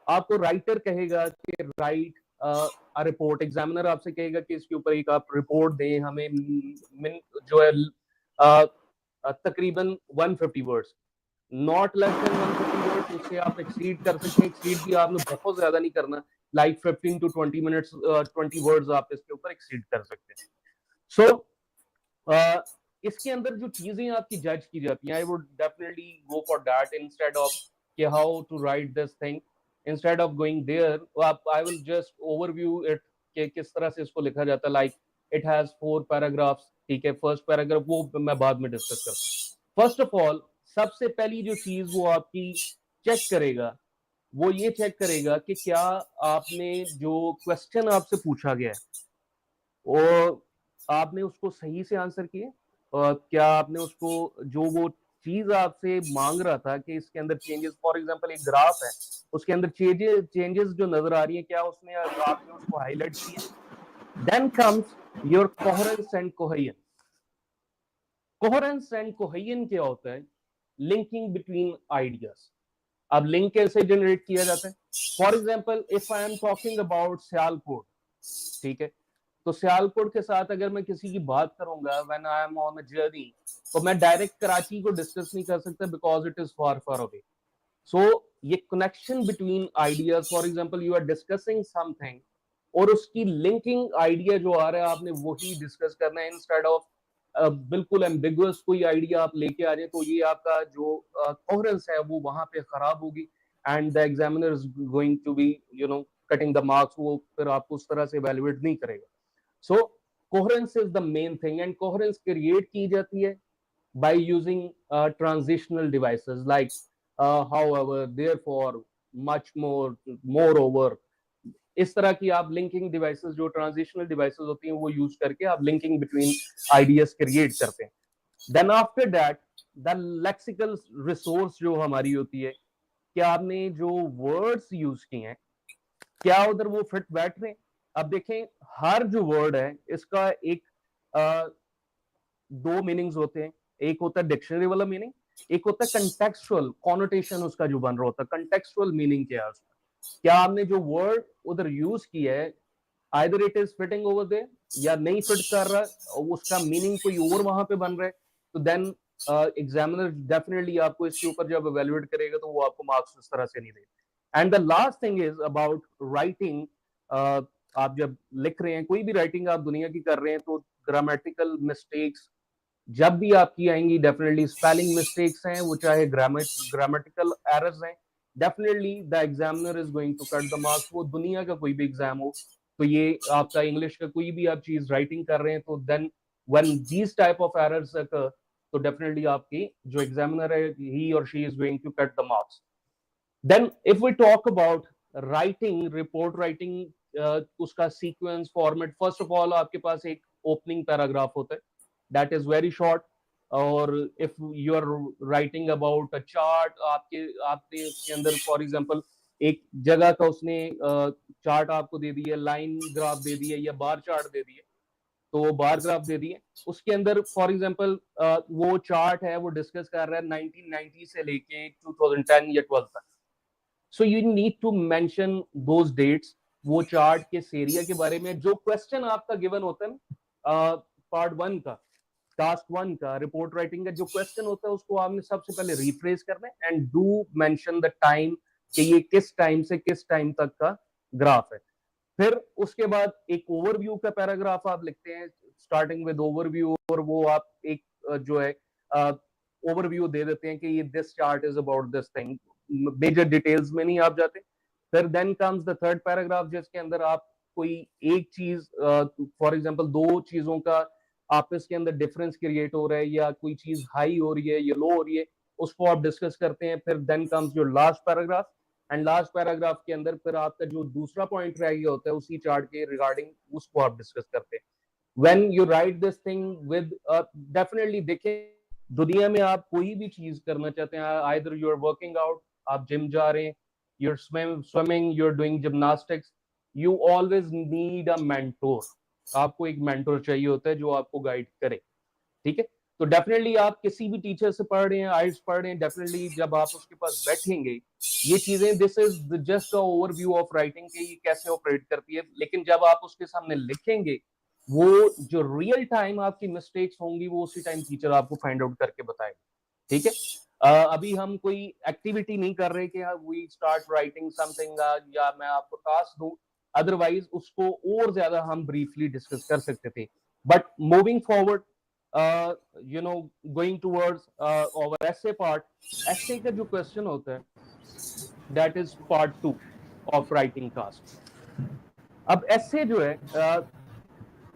आपको राइटर कहेगा कि राइट अ रिपोर्ट. एग्जामिनर आपसे कहेगा कि इसके ऊपर एक आप रिपोर्ट दें हमें, जो है तकरीबन 150 words, not less than 150 words. उससे आप एक्सीड कर सकते हैं. एक्सीड भी आपने बहुत ज्यादा नहीं करना, लाइक 15 to 20 मिनट्स, 20 वर्ड्स आप इसके ऊपर एक्सीड कर सकते हैं. सो इसके अंदर जो चीजें आपकी जज की जाती हैं, I would definitely go for that instead of कि how to write this thing. Instead of going there, I will just overview it कि किस तरह से इसको लिखा जाता है. Like it has 4 paragraphs. ठीक है, फर्स्ट पैराग्राफ वो मैं बाद में डिस्कस करता हूँ. फर्स्ट ऑफ ऑल, सबसे पहली जो चीज वो आपकी चेक करेगा, वो ये चेक करेगा कि क्या आपने जो क्वेश्चन आपसे पूछा गया है वो आपने उसको सही से आंसर किए, और क्या आपने उसको जो वो चीज आपसे मांग रहा था कि इसके अंदर चेंजेस, फॉर एग्जांपल एक ग्राफ है उसके अंदर चेंजेस जो नजर आ रही है, क्या उसने आपने उसको हाईलाइट किया. Then comes your coherence and coherence. Coherence and coherence क्या होता है? Linking between ideas. अब लिंक कैसे जनरेट किया जाता है? For example, if I am talking about Sialkot, ठीक है, तो सियालकोट के साथ अगर मैं किसी की बात करूंगा when I am on a journey, तो मैं डायरेक्ट कराची को डिस्कस नहीं कर सकता because it is far far away. So ये connection between ideas, for example you are discussing something और उसकी लिंकिंग आइडिया जो आ रहा है आपने वही डिस्कस करना है, इंस्टेड ऑफ बिल्कुल एम्बिगुअस कोई आइडिया आप लेके आ जाए, तो ये आपका जो कोहेरेंस है वो वहां पे खराब होगी and the examiner is going to be cutting the marks. वो फिर आपको उस तरह से इवेलुएट नहीं करेगा. So coherence is the main thing, and coherence create की जाती है by using transitional devices like however, therefore, much more, moreover. इस तरह की आप लिंकिंग डिवाइसेस, जो ट्रांजिशनल डिवाइसेस होती हैं, वो यूज करके आप लिंकिंग बिटवीन आइडियाज क्रिएट करते हैं. Then after that the lexical resource जो हमारी होती है, कि आपने जो वर्ड्स यूज किए हैं क्या उधर वो फिट बैठ रहे हैं. अब देखें, हर जो वर्ड है इसका एक दो मीनिंग्स होते हैं. एक होता है डिक्शनरी वाला मीनिंग, एक होता है कंटेक्चुअल कॉनोटेशन उसका जो बन रहा होता है. कंटेक्चुअल मीनिंग क्या है उसका? क्या आपने जो वर्ड उधर यूज किया है, either it is fitting over there या नहीं फिट कर रहा है, उसका मीनिंग कोई और वहां पे बन रहा है, तो देन एग्जामिनर डेफिनेटली आपको इसके ऊपर जब एवेल्युएट करेगा तो वो आपको मार्क्स इस तरह से नहीं देगा. And the last thing is about writing. आप जब लिख रहे हैं, कोई भी राइटिंग आप दुनिया की कर रहे हैं, तो ग्रामेटिकल मिस्टेक्स जब भी आपकी आएंगी, डेफिनेटली स्पेलिंग मिस्टेक्स हैं, वो चाहे ग्रामेटिकल एरर्स हैं, definitely the examiner is going to cut the marks. वो दुनिया का कोई भी एग्जाम हो, तो ये आपका इंग्लिश का कोई भी आप चीज राइटिंग कर रहे हैं, तो then when these type of errors occur, तो डेफिनेटली आपकी जो एग्जामिनर है, ही और she is going to cut the marks. Then if we talk about writing, report writing, उसका sequence format, first of all आपके पास एक ओपनिंग पैराग्राफ होता है, दैट इज वेरी शॉर्ट. और if you are writing about a chart, आपने उसके अंदर फॉर एग्जांपल एक जगह का उसने चार्ट आपको दे दिया, लाइन ग्राफ दे दिया या बार चार्ट दे दिए, तो बार ग्राफ दे दिए. उसके अंदर फॉर एग्जांपल वो चार्ट है वो डिस्कस कर रहा है 1990 से लेके 2010 या 12 तक. So you need to mention those dates, वो चार्ट के एरिया के बारे में. जो क्वेश्चन आपका गिवन होता है पार्ट 1 का, टास्क 1 का, रिपोर्ट राइटिंग का जो क्वेश्चन होता है उसको आपने सबसे पहले रिफ्रेज करना है and do mention the time कि ये किस टाइम से किस टाइम तक का ग्राफ है। फिर उसके बाद एक ओवरव्यू का पैराग्राफ आप लिखते हैं, स्टार्टिंग विद ओवरव्यू, और वो आप एक जो है ओवरव्यू दे देते हैं कि ये this chart is about this thing, major details में नहीं आप जाते। फिर then comes the third paragraph जिसके अंदर आप कोई एक चीज, फॉर एग्जांपल दो चीजों का आपस के अंदर डिफरेंस क्रिएट हो रहा है या कोई चीज हाई हो रही है या लो हो रही है, उसको आप डिस्कस करते हैं। फिर then comes your last paragraph, and last paragraph के अंदर फिर आपका जो दूसरा पॉइंट रह गया होता है उसी चार्ट के रिगार्डिंग उसको आप डिस्कस करते हैं। When you right this thing with, definitely देखें, दुनिया में आप कोई भी चीज करना चाहते हैं, either you are working out, आप जिम जा रहे हैं, you're swimming, you're doing gymnastics, you always need a mentor। आपको एक मेंटोर चाहिए होता है जो आपको गाइड करे, ठीक है। तो डेफिनेटली आप किसी भी टीचर से पढ़ रहे हैं, आइल्स पढ़ रहे हैं, डेफिनेटली जब आप उसके पास बैठेंगे, ये चीजें, this is just a overview of writing कि ये कैसे ऑपरेट करती है, लेकिन जब आप उसके सामने लिखेंगे, वो जो रियल टाइम आपकी मिस्टेक्स होंगी वो उसी टाइम टीचर आपको फाइंड आउट करके बताएगा, ठीक है। अभी हम कोई एक्टिविटी नहीं कर रहे कि वी स्टार्ट राइटिंग समथिंग या मैं आपको टास्क दूं, अदरवाइज उसको और ज्यादा हम ब्रीफली डिस्कस कर सकते थे। But moving forward, you know, going towards our essay part, essay का जो क्वेश्चन होता है that is part 2 of writing task. अब एसे जो है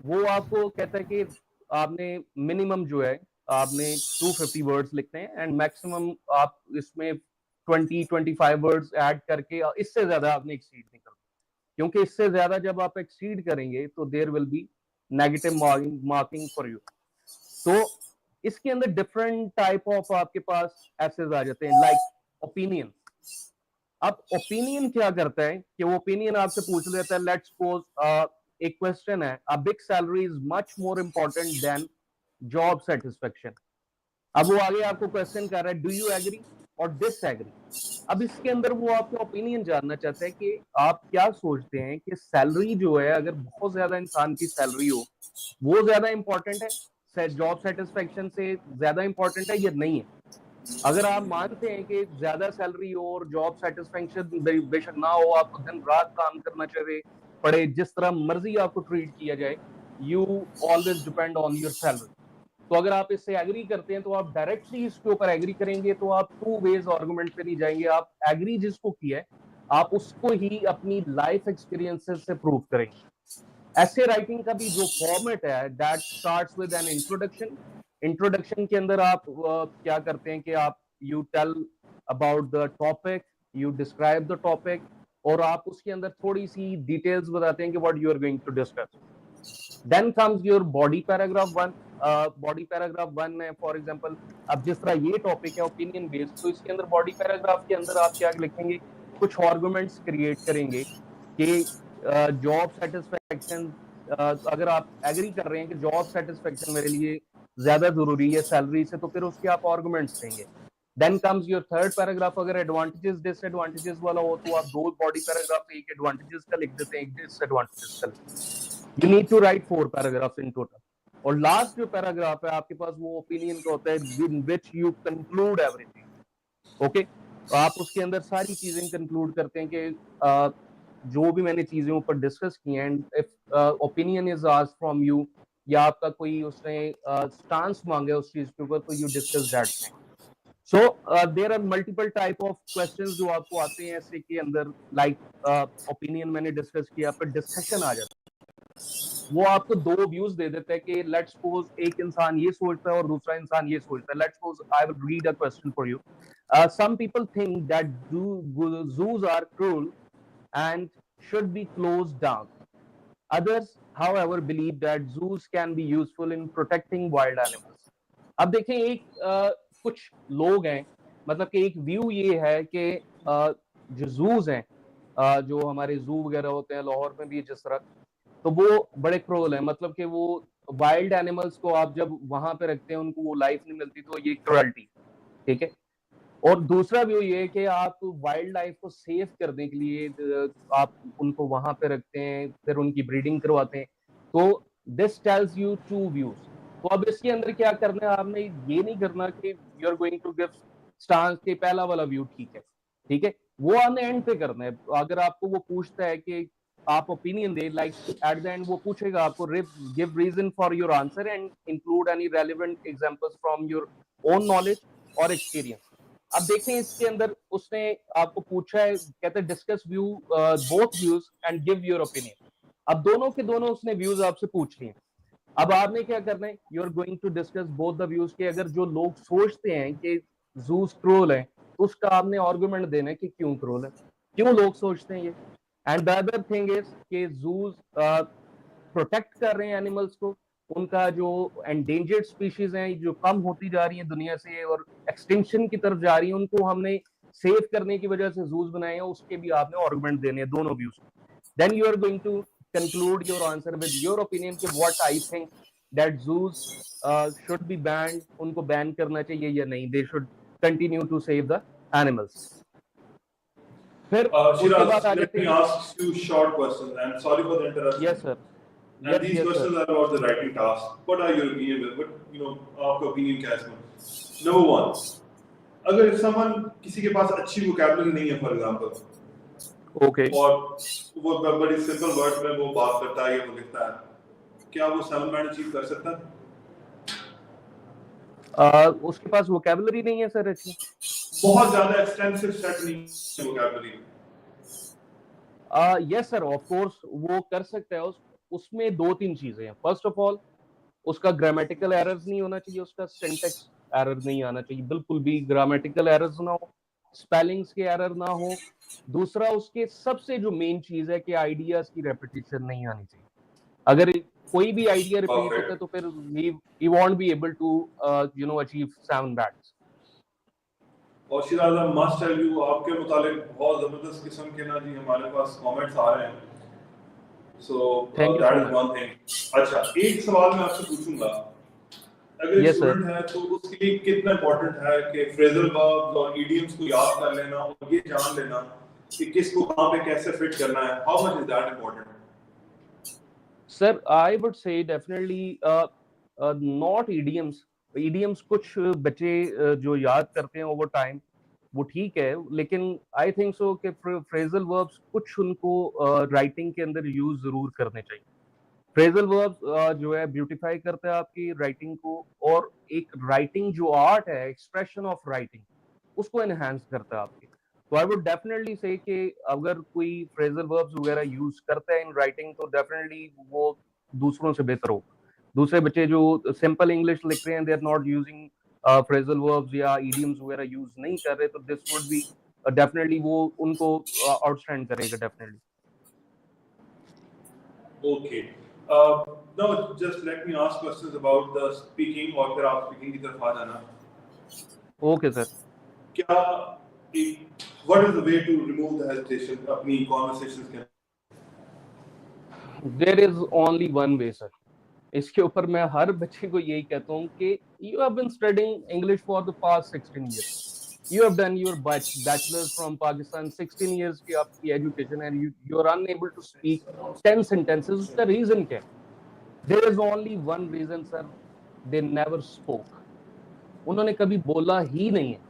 वो आपको कहता है कि आपने मिनिमम जो है आपने 250 वर्ड्स लिखते हैं एंड मैक्सिमम आप इसमें 20-25 वर्ड्स ऐड करके, इससे ज्यादा आपने एक्सीड नहीं करना, क्योंकि इससे ज्यादा जब आप एक्सीड करेंगे तो there will be negative marking for you. तो इसके अंदर डिफरेंट टाइप ऑफ आपके पास एसेज आ जाते हैं, लाइक ओपिनियन। अब ओपिनियन क्या करता है कि वो ओपिनियन आपसे पूछ लेता है, लेट्स सपोज एक क्वेश्चन है, a big salary is much more important than job satisfaction. अब वो आगे आपको क्वेश्चन कर रहा है, डू यू एग्री और डिसएग्री। अब इसके अंदर वो आपका ओपिनियन जानना चाहता है कि आप क्या सोचते हैं कि सैलरी जो है, अगर बहुत ज्यादा इंसान की सैलरी हो, वो ज्यादा इंपॉर्टेंट है, जॉब सेटिस्फेक्शन से ज्यादा इंपॉर्टेंट है या नहीं है। अगर आप मानते हैं कि ज्यादा सैलरी हो और जॉब सेटिस्फेक्शन बेशक ना हो, आपको दिन रात काम करना चाहिए पड़े, जिस तरह मर्जी आपको ट्रीट किया जाए, you always depend on your salary. तो अगर आप इससे एग्री करते हैं तो आप डायरेक्टली इसके ऊपर एग्री करेंगे, तो आप टू वेज आर्गुमेंट पे नहीं जाएंगे, आप एग्री जिसको किया है आप उसको ही अपनी लाइफ एक्सपीरियंसेस से प्रूव करेंगे। ऐसे राइटिंग का भी जो फॉर्मेट है that starts with an introduction. Introduction के अंदर आप क्या करते हैं कि आप you tell about the topic, you describe the topic, और आप उसके अंदर थोड़ी सी डिटेल्स बताते हैं कि what you are going to discuss. Then comes your body paragraph 1। Body paragraph 1 में फॉर एग्जांपल, अब जिस तरह ये टॉपिक है ओपिनियन बेस्ड, तो इसके अंदर बॉडी पैराग्राफ के अंदर आप क्या लिखेंगे, कुछ आर्गुमेंट्स क्रिएट करेंगे कि जॉब सेटिस्फेक्शन, अगर आप एग्री कर रहे हैं कि जॉब सेटिस्फेक्शन मेरे लिए ज्यादा जरूरी है सैलरी से, तो फिर उसके आप आर्गुमेंट्स देंगे। Then comes your third paragraph. अगर एडवांटेजेस डिसएडवांटेजेस वाला हो तो आप दो बॉडी पैराग्राफ, एक एडवांटेजेस का लिख देते हैं, एक डिसएडवांटेजेस का लिख। You need to write 4 paragraphs in total. और लास्ट जो पैराग्राफ है आपके पास वो ओपिनियन का होता है, in which you conclude everything. Okay, तो आप उसके अंदर सारी चीजें कंक्लूड करते हैं कि जो भी मैंने चीजें ऊपर डिस्कस की हैं, if opinion is asked from you, या आपका कोई उसने स्टांस मांगा उस चीज के ऊपर, तो you discuss that thing. So there are multiple type of questions जो आपको आते हैं ऐसे के अंदर, लाइक ओपिनियन मैंने डिस्कस किया, फिर डिस्कशन आ जाता है। वो आपको दो व्यूज दे देता है कि लेट्स सपोज एक इंसान ये सोचता है और दूसरा इंसान ये सोचता है। Let's suppose I will read a question for you. Some people think that zoos are cruel and should be closed down. Others, however, believe that zoos can be useful in protecting wild animals. अब देखें, कुछ लोग हैं, मतलब कि एक view ये है कि जो जूज हैं, जो हमारे जू वगैरह होते हैं लाहौर में भी जिस तरह, तो वो बड़े क्रूअल हैं, मतलब कि वो वाइल्ड एनिमल्स को आप जब वहां पे रखते हैं उनको वो लाइफ नहीं मिलती, तो ये क्रुएल्टी, ठीक है। और दूसरा व्यू ये है कि आप वाइल्ड लाइफ को सेव करने के लिए आप उनको वहां पे रखते हैं, फिर उनकी ब्रीडिंग करवाते हैं, तो this tells you to views. तो अब इसके अंदर क्या करना है, आपने ये नहीं करना कि you are going to give stance के पहला वाला व्यू ठीक है, ठीक है, वो आपने एंड पे करना है। अगर आपको वो पूछता है कि आप ओपिनियन दे, लाइक एट द एंड वो पूछेगा आपको give reason for your answer and include any relevant examples from your own knowledge और एक्सपीरियंस। अब देखें इसके अंदर उसने आपको पूछा है, कहते हैं discuss view both views and give your opinion. अब दोनों के दोनों उसने व्यूज आपसे पूछ लिए। अब आपने क्या करना है, you are going to discuss both the views के। अगर जो लोग सोचते हैं कि जूस क्रूअल है, तो उसका आपने आर्गुमेंट देना है कि क्यों क्रूअल है, क्यों लोग सोचते हैं ये। And the other thing is कि जूस प्रोटेक्ट कर रहे हैं एनिमल्स को, उनका जो एंडेंजर्ड स्पीशीज हैं जो कम होती जा रही है दुनिया से और एक्सटिंक्शन की तरफ जा रही है, उनको हमने सेव करने की वजह से जूस बनाए हैं, उसके भी आपने आर्गुमेंट देने हैं दोनों views. Then you are going to conclude your answer with your opinion कि what I think that zoos should be banned, उनको बैन करना चाहिए या नहीं, they should continue to save the animals। फिर उसके बाद Shiraz, आ let जाते me हैं। ask you short questions. And sorry for the interruption. Yes sir, And these yes sir। questions are about the writing task. What are your opinion with? आपका opinion क्या है इसमें? Number one, अगर someone किसी के पास अच्छी vocabulary नहीं है, for example, okay। और वो बड़ी simple words में वो बात करता है या वो लिखता है, क्या वो 7 band achieve कर सकता है? उसके पास वोकैबुलरी नहीं है सर अच्छी। बहुत ज़्यादा extensive set नहीं है vocabulary। Yes sir, of course वो कर सकता है। उसमें दो तीन चीजें हैं। फर्स्ट ऑफ ऑल, उसका ग्रामेटिकल एरर्स नहीं होना चाहिए, उसका सिंटेक्स एरर नहीं आना चाहिए, बिल्कुल भी ग्रामेटिकल एरर्स ना हो, स्पेलिंग्स के एरर ना हो। दूसरा, उसके सबसे जो मेन चीज है कि आइडियाज की रेपिटेशन नहीं आनी चाहिए। अगर कोई भी आइडिया रिपीट होता है तो फिर he won't be able to achieve 7 bands। और Shiraz, I must tell you, आपके मुतालिक बहुत जबरदस्त किस्म के ना जी हमारे पास कमेंट्स आ रहे हैं। So thank you that so is much. One thing. अच्छा, एक सवाल मैं आपसे पूछूंगा, अगर एक यस सर। स्टूडेंट है तो उसके लिए कितना इंपॉर्टेंट है कि फ्रेजल वर्ब्स और इडियम्स को याद कर लेना और ये जान लेना कि किसको कहां पे कैसे फिट करना है? How much is that important? Sir I would say definitely not idioms। idioms कुछ बच्चे जो याद करते हैं ओवर टाइम, वो ठीक है, लेकिन आई थिंक सो कि फ्रेजल वर्ब्स कुछ उनको राइटिंग के अंदर यूज जरूर करने चाहिए। फ्रेजल वर्ब्स जो है ब्यूटिफाई करता है आपकी राइटिंग को, और एक राइटिंग जो आर्ट है, एक्सप्रेशन ऑफ राइटिंग, उसको एनहांस करता है आपकी। तो आई वुड डेफिनेटली से कि अगर कोई फ्रेजल वर्ब्स वगैरह यूज करता है इन राइटिंग तो डेफिनेटली वो दूसरों से बेहतर हो। दूसरे बच्चे जो सिंपल इंग्लिश लिख रहे हैं, they are not using phrasal verbs या इडियम्स वगैरह यूज नहीं कर रहे, तो दिस वुड बी डेफिनेटली वो उनको आउटस्टैंड करेगा definitely. Okay, now just let me ask questions about the speaking, और फिर आप स्पीकिंग की तरफ आ जाना। Okay sir. क्या what is the way to remove the hesitation अपनी कन्वर्सेशंस के? There is only one way sir. इसके ऊपर मैं हर बच्चे को यही कहता हूँ कि you have been studying English for the past 16 years, you have done your bachelor's from Pakistan, 16 years की आपकी एजुकेशन है, you are unable to speak 10 sentences। उसका रीजन क्या है? there is only one reason sir, they never spoke। उन्होंने कभी बोला ही नहीं है,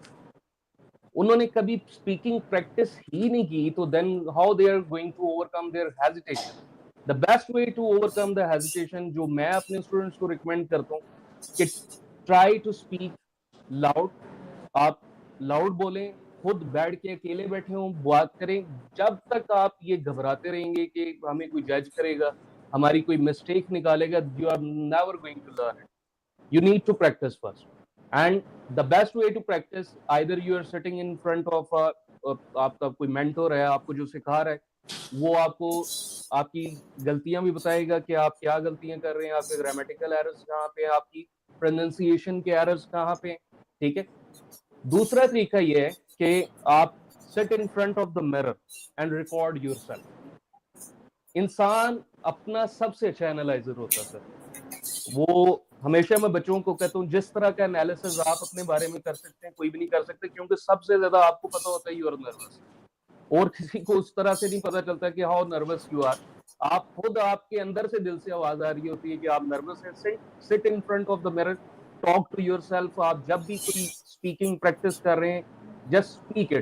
उन्होंने कभी स्पीकिंग प्रैक्टिस ही नहीं की, तो then how they are going to overcome their hesitation? The best way to overcome the hesitation, जो मैं अपने स्टूडेंट्स को रिकमेंड करता हूँ, कि ट्राई टू स्पीक लाउड। आप लाउड बोलें, खुद बैठ के अकेले बैठे हों, बात करें। जब तक आप ये घबराते रहेंगे कि हमें कोई जज करेगा, हमारी कोई मिस्टेक निकालेगा, you are never going to learn it. you need to practice first, and the best way to practice, either you are sitting in front of आपका कोई mentor है, आपको जो सिखा रहा है, वो आपको आपकी गलतियां भी बताएगा कि आप क्या गलतियां कर रहे हैं, आपके ग्रामेटिकल एरर्स कहाँ पे, आपकी प्रोनाउंसिएशन के एरर्स कहाँ पे, ठीक है। दूसरा तरीका ये है कि आप sit in front of the mirror and record yourself। इंसान अपना सबसे अच्छा एनालाइजर होता है सर। वो हमेशा मैं बच्चों को कहता हूँ, जिस तरह का एनालिसिस आप अपने बारे में कर सकते हैं, कोई भी नहीं कर सकते, क्योंकि सबसे ज्यादा आपको पता होता है यू आर नर्वस, और किसी को उस तरह से नहीं पता चलता कि हाउ नर्वस यू आर। आप खुद आपके अंदर से दिल से आवाज आ रही होती है कि आप नर्वस हैं, sit in front of the mirror, talk to yourself. आप जब भी कोई स्पीकिंग प्रैक्टिस कर रहे हैं, जस्ट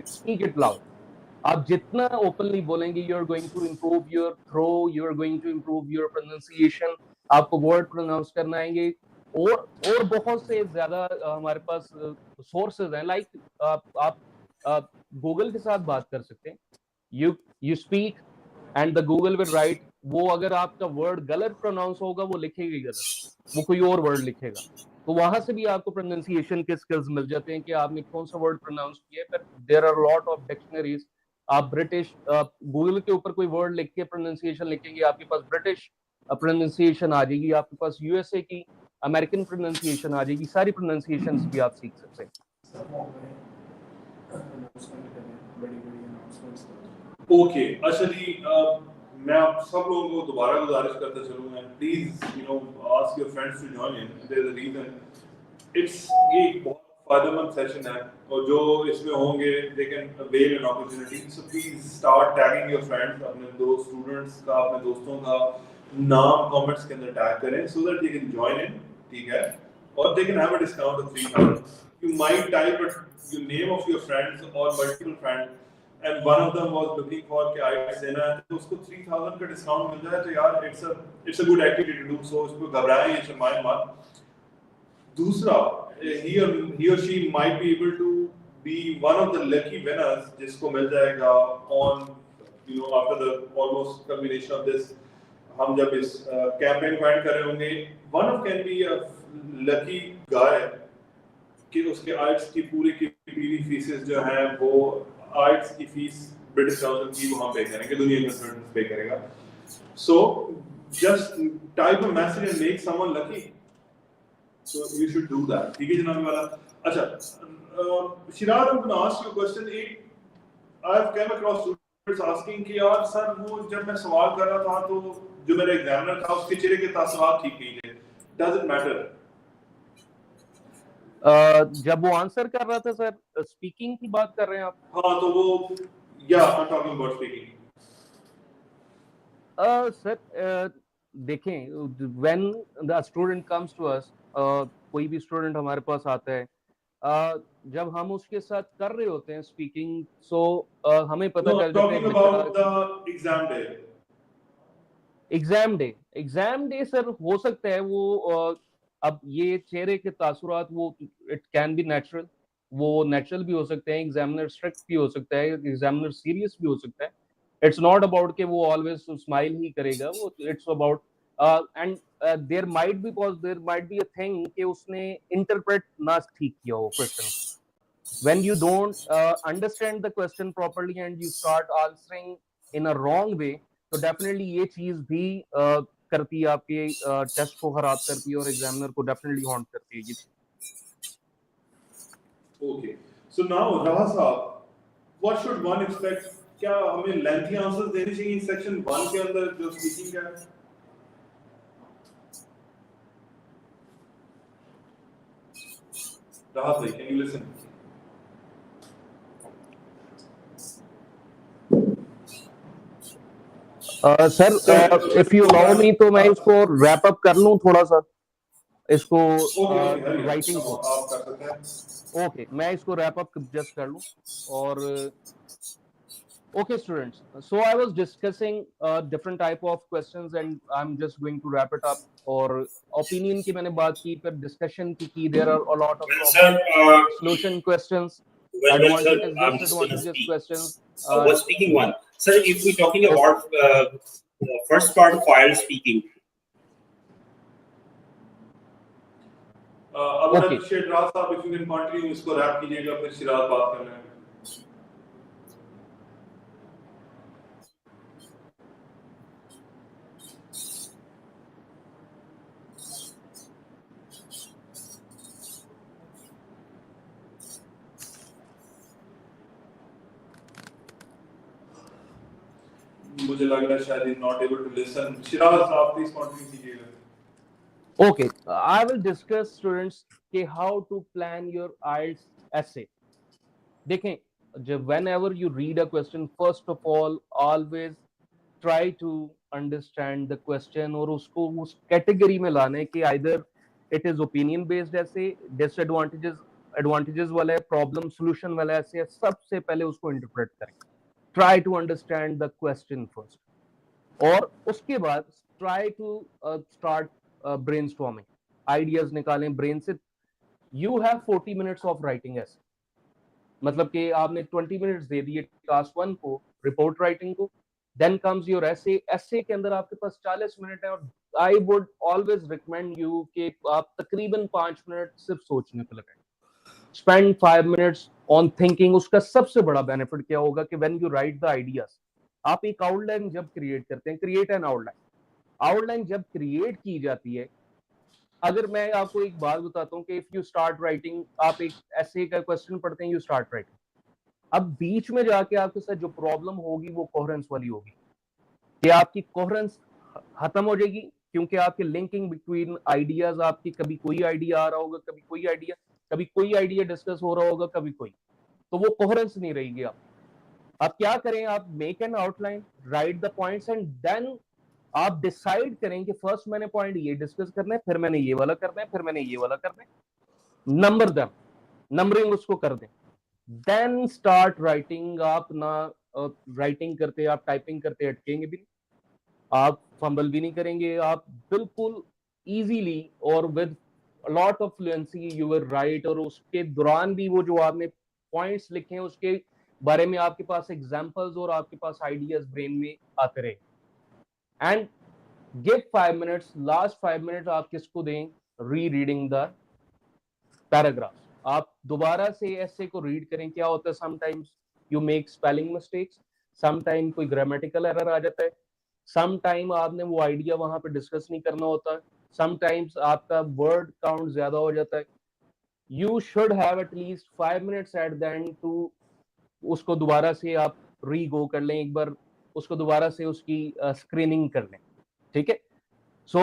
स्पीक इट लाउड। आप जितना ओपनली बोलेंगे, you are going to improve your throw, you are going to improve your pronunciation, आपको वर्ड प्रोनाउंस करना आएंगे। और बहुत से ज्यादा हमारे पास सोर्सेज हैं। लाइक आप गूगल के साथ बात कर सकते हैं। You speak and the Google will write. वो अगर आपका वर्ड गलत प्रोनाउंस होगा, वो लिखेगा ही गलत, वो कोई और वर्ड लिखेगा। तो वहां से भी आपको प्रोनाउंसिएशन के स्किल्स मिल जाते हैं कि आपने कौन सा वर्ड प्रोनाउंस किया है। पर there are lot of dictionaries. आप ब्रिटिश गूगल के ऊपर कोई वर्ड लिख के प्रोनाउंसिएशन लिखेंगे, आपके पास ब्रिटिश प्रोनाउंसिएशन आ जाएगी, आपके पास यूएसए की अमेरिकन प्रोनाउंसिएशन आ जाएगी। सारी प्रोनाउंसिएशंस भी आप सीख सकते हैं। ओके अच्छा जी, मैं आप सब लोगों को दोबारा गुजारिश करता चलूंगा, please ask your friends to join in. There is a reason it's ये एक बहुत फायदेमंद सेशन है, और जो इसमें होंगे they can avail an opportunity. So please start tagging your friends, अपने दो स्टूडेंट्स का, अपने दोस्तों का नाम कमेंट्स के अंदर टैग करें so that they can join in, ठीक है? और they can have a discount of 3000। You might type your name of your friends or multiple friends, and one of them was looking for कि IELTS देना है, तो उसको 3000 का discount मिल जाए, तो यार it's a good activity to do. So उसको घबराएं, ये शर्माएं मत। दूसरा, he or she might be able to be one of the lucky winners जिसको मिल जाएगा on after the almost culmination of this, हम जब इस कैंपेन फाइंड कर रहे होंगे, one of can be a lucky guy कि उसके आइट्स की पूरी फीसेस जो हैं वो आइट्स की फीस ब्रिटिश काउंसिल की वहां पे करेंगे, दुनिया में स्टूडेंट्स पे करेगा। So just type a message and make someone lucky, so you should do that, ठीक है जनाब वाला। अच्छा Siraj, I am gonna ask you a question. I have come across students asking कि यार सर वो जब मैं सवाल कर रहा था तो जो मेरा एग्जामिनर था उसके चेहरे के तासुरात ठीक नहीं थे। Does it matter? जब वो आंसर कर रहा था सर, स्पीकिंग की बात कर रहे हैं आप? हाँ, तो वो या I am talking about speaking. Sir देखें, when the student comes to us, कोई भी स्टूडेंट हमारे पास आता है, जब हम उसके साथ कर रहे होते हैं स्पीकिंग, सो हमें पता चल जाता है talking about the exam day. Exam day sir, हो सकता है वो अब ये चेहरे के तासुरात, वो इट कैन बी नेचुरल, वो नेचुरल भी हो सकते हैं। एग्जामिनर स्ट्रिक्ट भी हो सकता है, एग्जामिनर सीरियस भी हो सकता है। इट्स नॉट अबाउट कि वो ऑलवेज स्माइल ही करेगा, वो it's about and there might be a thing कि उसने इंटरप्रेट ना ठीक किया हो question. when you don't understand the question properly and you start answering in a wrong way, तो डेफिनेटली ये चीज भी करती है, आपके टेस्ट को खराब करती है और एग्जामिनर को डेफिनेटली हॉन्ट करती है ये चीज। ओके, सो नाउ राहा साहब, व्हाट शुड वन एक्सपेक्ट? क्या हमें लेंथी आंसर्स देने चाहिए सेक्शन 1 के अंदर जो स्पीकिंग है? राहा भाई, can you listen? Sir if you allow me, तो मैं इसको रैप अप कर लूं थोड़ा सा, इसको राइटिंग को। आप कर सकते हैं। ओके, मैं इसको रैप अप जस्ट कर लूं। और okay students, so I was discussing different type of questions and I'm just going to wrap it up। और opinion की मैंने बात की, फिर discussion की there are a lot of Well, problem sir, solution questions, well, sir, advantages, I'm just gonna disadvantages speak. questions। What's speaking one? Sir, if we're talking yes, about first part of IELTS speaking. I would okay, appreciate राहा साहब if you can continue, इसको rap कीजिएगा, फिर शिराज बात कर लेंगे। मुझे लग रहा है शायद he is not able to listen। Siraj आप प्लीज कंटिन्यू कीजिएगा। okay, I will discuss students कि how to plan your IELTS essay। देखें, जब whenever you read a question, first of all always try to understand the question और उसको उस category में लाना है कि either it is opinion based ऐसे, डिसएडवांटेजेस एडवांटेजेस वाला है, प्रॉब्लम सोल्यूशन वाला ऐसे है, सबसे पहले उसको इंटरप्रेट करें, try to understand the question first, और उसके बाद try to start brainstorming, ideas निकालें ब्रेन से। You have 40 minutes of writing ऐसे, मतलब कि आपने 20 मिनट्स दे दिए टास्क 1 को, रिपोर्ट राइटिंग को, देन कम्स योर एसे, एसे के अंदर आपके पास 40 मिनट है, और I would always recommend you कि आप तकरीबन 5 मिनट सिर्फ सोचने पे लगाएं, स्पेंड 5 मिनट्स ऑन थिंकिंग। उसका सबसे बड़ा बेनिफिट क्या होगा कि when you right the ideas, आप एक आउटलाइन जब क्रिएट करते हैं, क्रिएट एन आउटलाइन, आउटलाइन जब क्रिएट की जाती है, अगर मैं आपको एक बात बताता हूँ कि इफ यू स्टार्ट राइटिंग, आप एक ऐसे का क्वेश्चन पढ़ते हैं, यू स्टार्ट राइटिंग, अब बीच में जाके आपके साथ जो प्रॉब्लम होगी वो कोहेरेंस वाली होगी, कि आपकी कोहेरेंस खत्म हो जाएगी, क्योंकि आपकी लिंकिंग बिटवीन आइडियाज, आपकी कभी कोई आइडिया आ रहा होगा, कभी कोई आइडिया डिस्कस हो रहा होगा, कभी कोई, तो वो कोहेरेंस नहीं रहेगी। आप क्या करें, आप make an outline, write the points, and then आप डिसाइड करें कि फर्स्ट मैंने पॉइंट ये डिस्कस करना है, फिर मैंने ये वाला करना है, फिर मैंने ये वाला करना है, नंबर देम, नंबरिंग उसको कर दें, देन स्टार्ट राइटिंग। आप ना राइटिंग करते, आप टाइपिंग करते अटकेंगे भी नहीं, आप फंबल भी नहीं करेंगे, आप बिल्कुल इजीली और with lot of fluency you will write, और उसके दौरान भी वो जो आपने पॉइंट्स लिखे हैं उसके बारे में आपके पास एग्जांपल्स और आपके पास आइडियाज ब्रेन में आते रहे। And give 5 minutes, last 5 minute आप किसको दें, री रीडिंग द पैराग्राफ, आप दोबारा से ऐसे को रीड करें। क्या होता है, sometimes you make spelling mistakes, sometime कोई ग्रामेटिकल एरर आ जाता है, समटाइम आपने वो आइडिया वहां पे डिस्कस नहीं करना होता, समटाइम्स आपका वर्ड काउंट ज्यादा हो जाता है। You should have at least 5 minutes at the end to उसको दोबारा से आप री गो कर लें, एक बार उसको दोबारा से उसकी स्क्रीनिंग कर लें, ठीक है। सो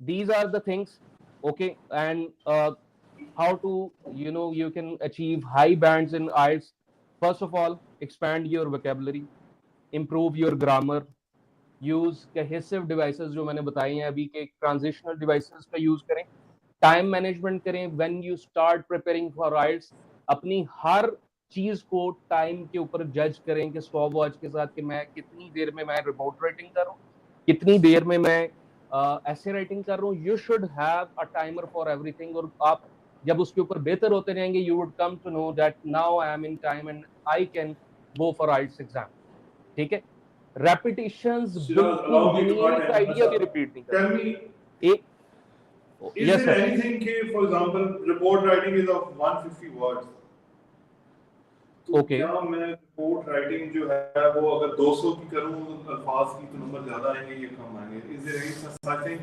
these are the things, okay, and how to, you can achieve high bands in IELTS. First of all, expand your vocabulary, improve your grammar, use cohesive devices जो मैंने बताई हैं अभी के, transitional devices का use करें, टाइम मैनेजमेंट करें। When you start preparing for IELTS, अपनी हर चीज को टाइम के ऊपर जज करें कि स्टॉप वॉच के साथ, कि मैं कितनी देर में मैं रिपोर्ट राइटिंग कर रहा हूँ, कितनी देर में मैं ऐसे राइटिंग कर रहा हूँ। You should have a timer for everything, और आप जब उसके ऊपर बेहतर होते रहेंगे, you would come to know that now I am in time and I can go for IELTS exam, ठीक है। रेपिटेशंस Shiraz, बिल्कुल allow भी me to नहीं, cut एक in. आइडिया भी Acha, रिपीट नहीं tell करना। me, एक, is yes there sir, anything कि, for example, report writing is of 150 words. तो ओके, क्या मैं रिपोर्ट राइटिंग जो है वो अगर 200 की करूं अल्फाज की, तो नंबर ज्यादा आएंगे या कम आएंगे? Is there any such thing?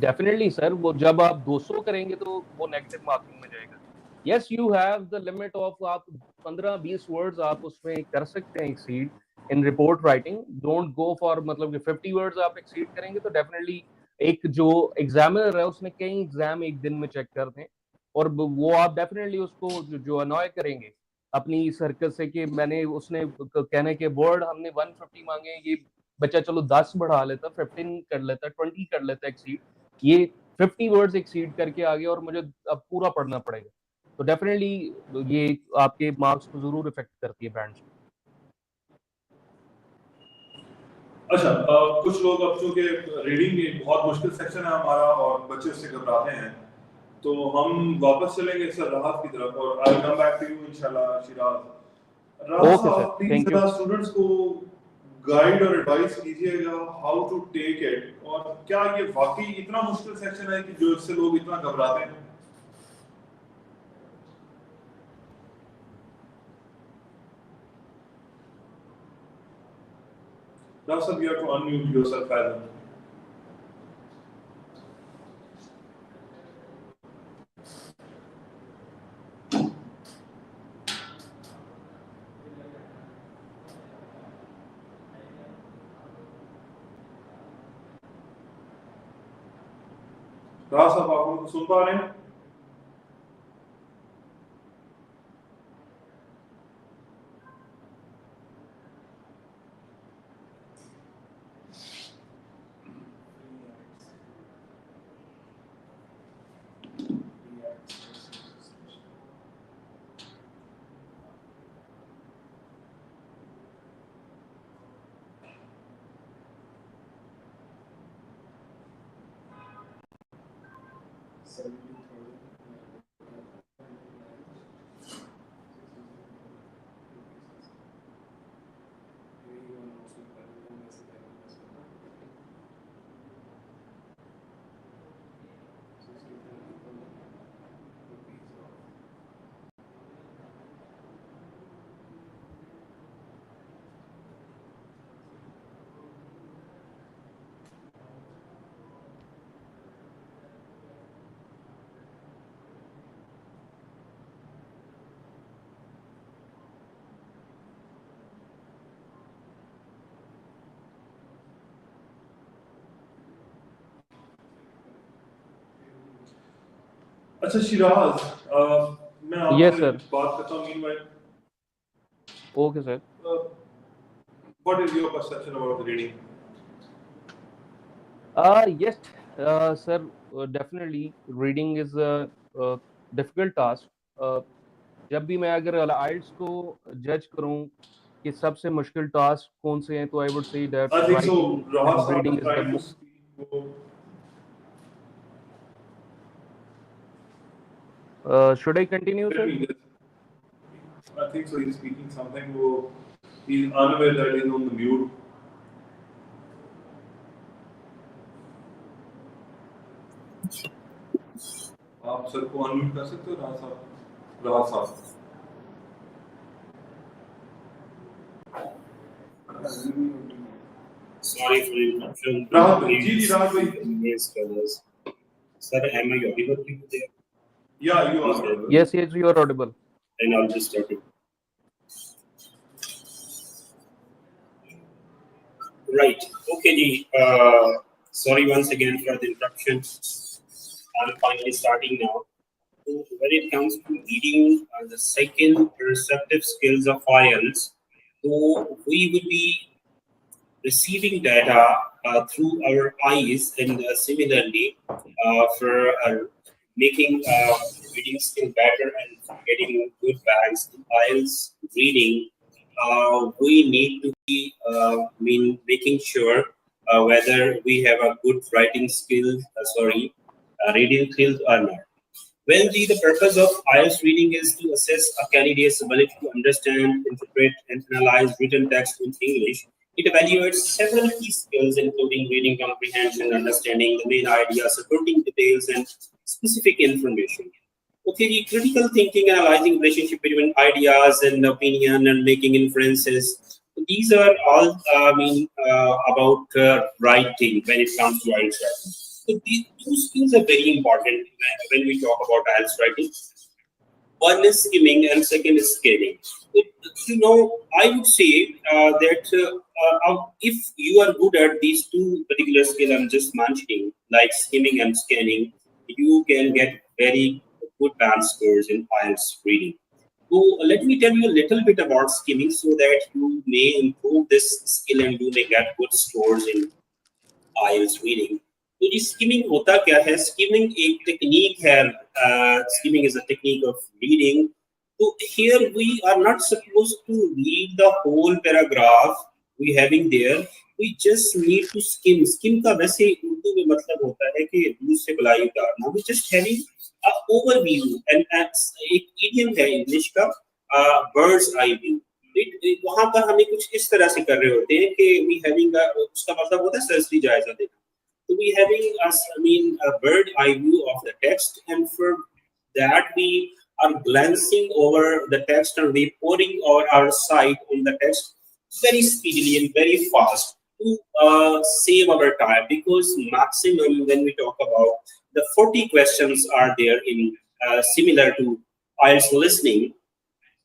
Definitely sir, वो जब आप 200 करेंगे तो वो नेगेटिव मार्किंग में जाएगा। Yes, you have the limit of, आप 15-20 वर्ड्स आप उसमें कर सकते हैं exceed in report writing, don't go for, मतलब कि 50 वर्ड्स आप एक्सीड करेंगे तो डेफिनेटली एक जो एग्जामिनर है उसने कई एग्जाम एक दिन में चेक कर दें, और वो आप डेफिनेटली उसको जो अनॉय करेंगे अपनी इस हरकत से कि मैंने, उसने कहने के वर्ड हमने 150 मांगे, ये बच्चा चलो 10 बढ़ा लेता, 15 कर लेता, 20 कर लेता एक्सीड, ये 50 वर्ड्स एक्सीड करके आ गया और मुझे अब पूरा पढ़ना पड़ेगा, तो डेफिनेटली ये आपके मार्क्स को जरूर इफेक्ट करती है बैंड्स। अच्छा, कुछ लोग अब चूंकि रीडिंग एक बहुत मुश्किल सेक्शन है हमारा और बच्चे उससे घबराते हैं, तो हम वापस चलेंगे सर राहत की तरफ, और I will come back to you इंशाल्लाह। शिराज, राहत ओके सर, साहब प्लीज थैंक यू। जरा स्टूडेंट्स को गाइड और एडवाइस कीजिएगा हाउ टू टेक इट, और क्या ये वाकई इतना मुश्किल सेक्शन है कि जो इससे लोग इतना घबराते हैं? राहत साहब, you have to unmute yourself as well. राहत साहब, आप हमको सुन पा रहे हैं? अच्छा शिराज, मैं Yes, आपसे sir. बात करता हूँ meanwhile. Okay, sir. What is your perception about reading? Yes, sir. Definitely, reading is a difficult task. Uh, जब भी मैं अगर आइल्स को जज करूं कि सबसे मुश्किल टास्क कौन से हैं, तो I would say that I think so. Writing Rahas and Saab reading is is the trying to speak. Should I continue Let sir? me guess. I think so. He's speaking something. He's unaware that he's on the mute. आप sir को unmute कर सकते हो राहत साहब? राहत साहब. Sorry for the interruption. राहत भाई, जी राहत भाई. Yes, fellas. Sir, am I audible to you there? Yeah, you are. Yes, yes, you are audible. Then I'll just start it. Right. Okay, Ji. Sorry once again for the interruption. I'm finally starting now. So when it comes to reading the second perceptive skills of IELTS, so we will be receiving data through our eyes, and similarly for making reading skill better and getting good bags in IELTS reading, we need to be making sure whether we have a good writing skill, reading skills or not. Well, the purpose of IELTS reading is to assess a candidate's ability to understand, interpret, and analyze written text in English. It evaluates several key skills, including reading comprehension, understanding the main ideas, supporting details, and specific information. Okay, the critical thinking, analyzing relationship between ideas and opinion, and making inferences. These are all, about writing when it comes to IELTS writing. So these two skills are very important when we talk about IELTS writing. One is skimming and second is scanning. I would say that if you are good at these two particular skills I'm just mentioning, like skimming and scanning, you can get very good band scores in IELTS reading. So let me tell you a little bit about skimming so that you may improve this skill and you may get good scores in IELTS reading. तो जी skimming होता क्या है? Skimming एक technique है. Skimming is a technique of reading. तो here we are not supposed to read the whole paragraph we having there. We just need to skim. Skim का वैसे उर्दू में मतलब होता है कि दूध से मलाई उतारना. We just having a overview, and एक idiom है इंग्लिश का, bird's eye view. वहां पर हमें कुछ इस तरह से कर रहे होते हैं कि we having उसका मतलब होता है सरसरी जायजा देना. So we having a bird eye view of the text, and for that we are glancing over the text and reporting our sight on the text very speedily and very fast to save our time, because maximum when we talk about the 40 questions are there in similar to IELTS listening.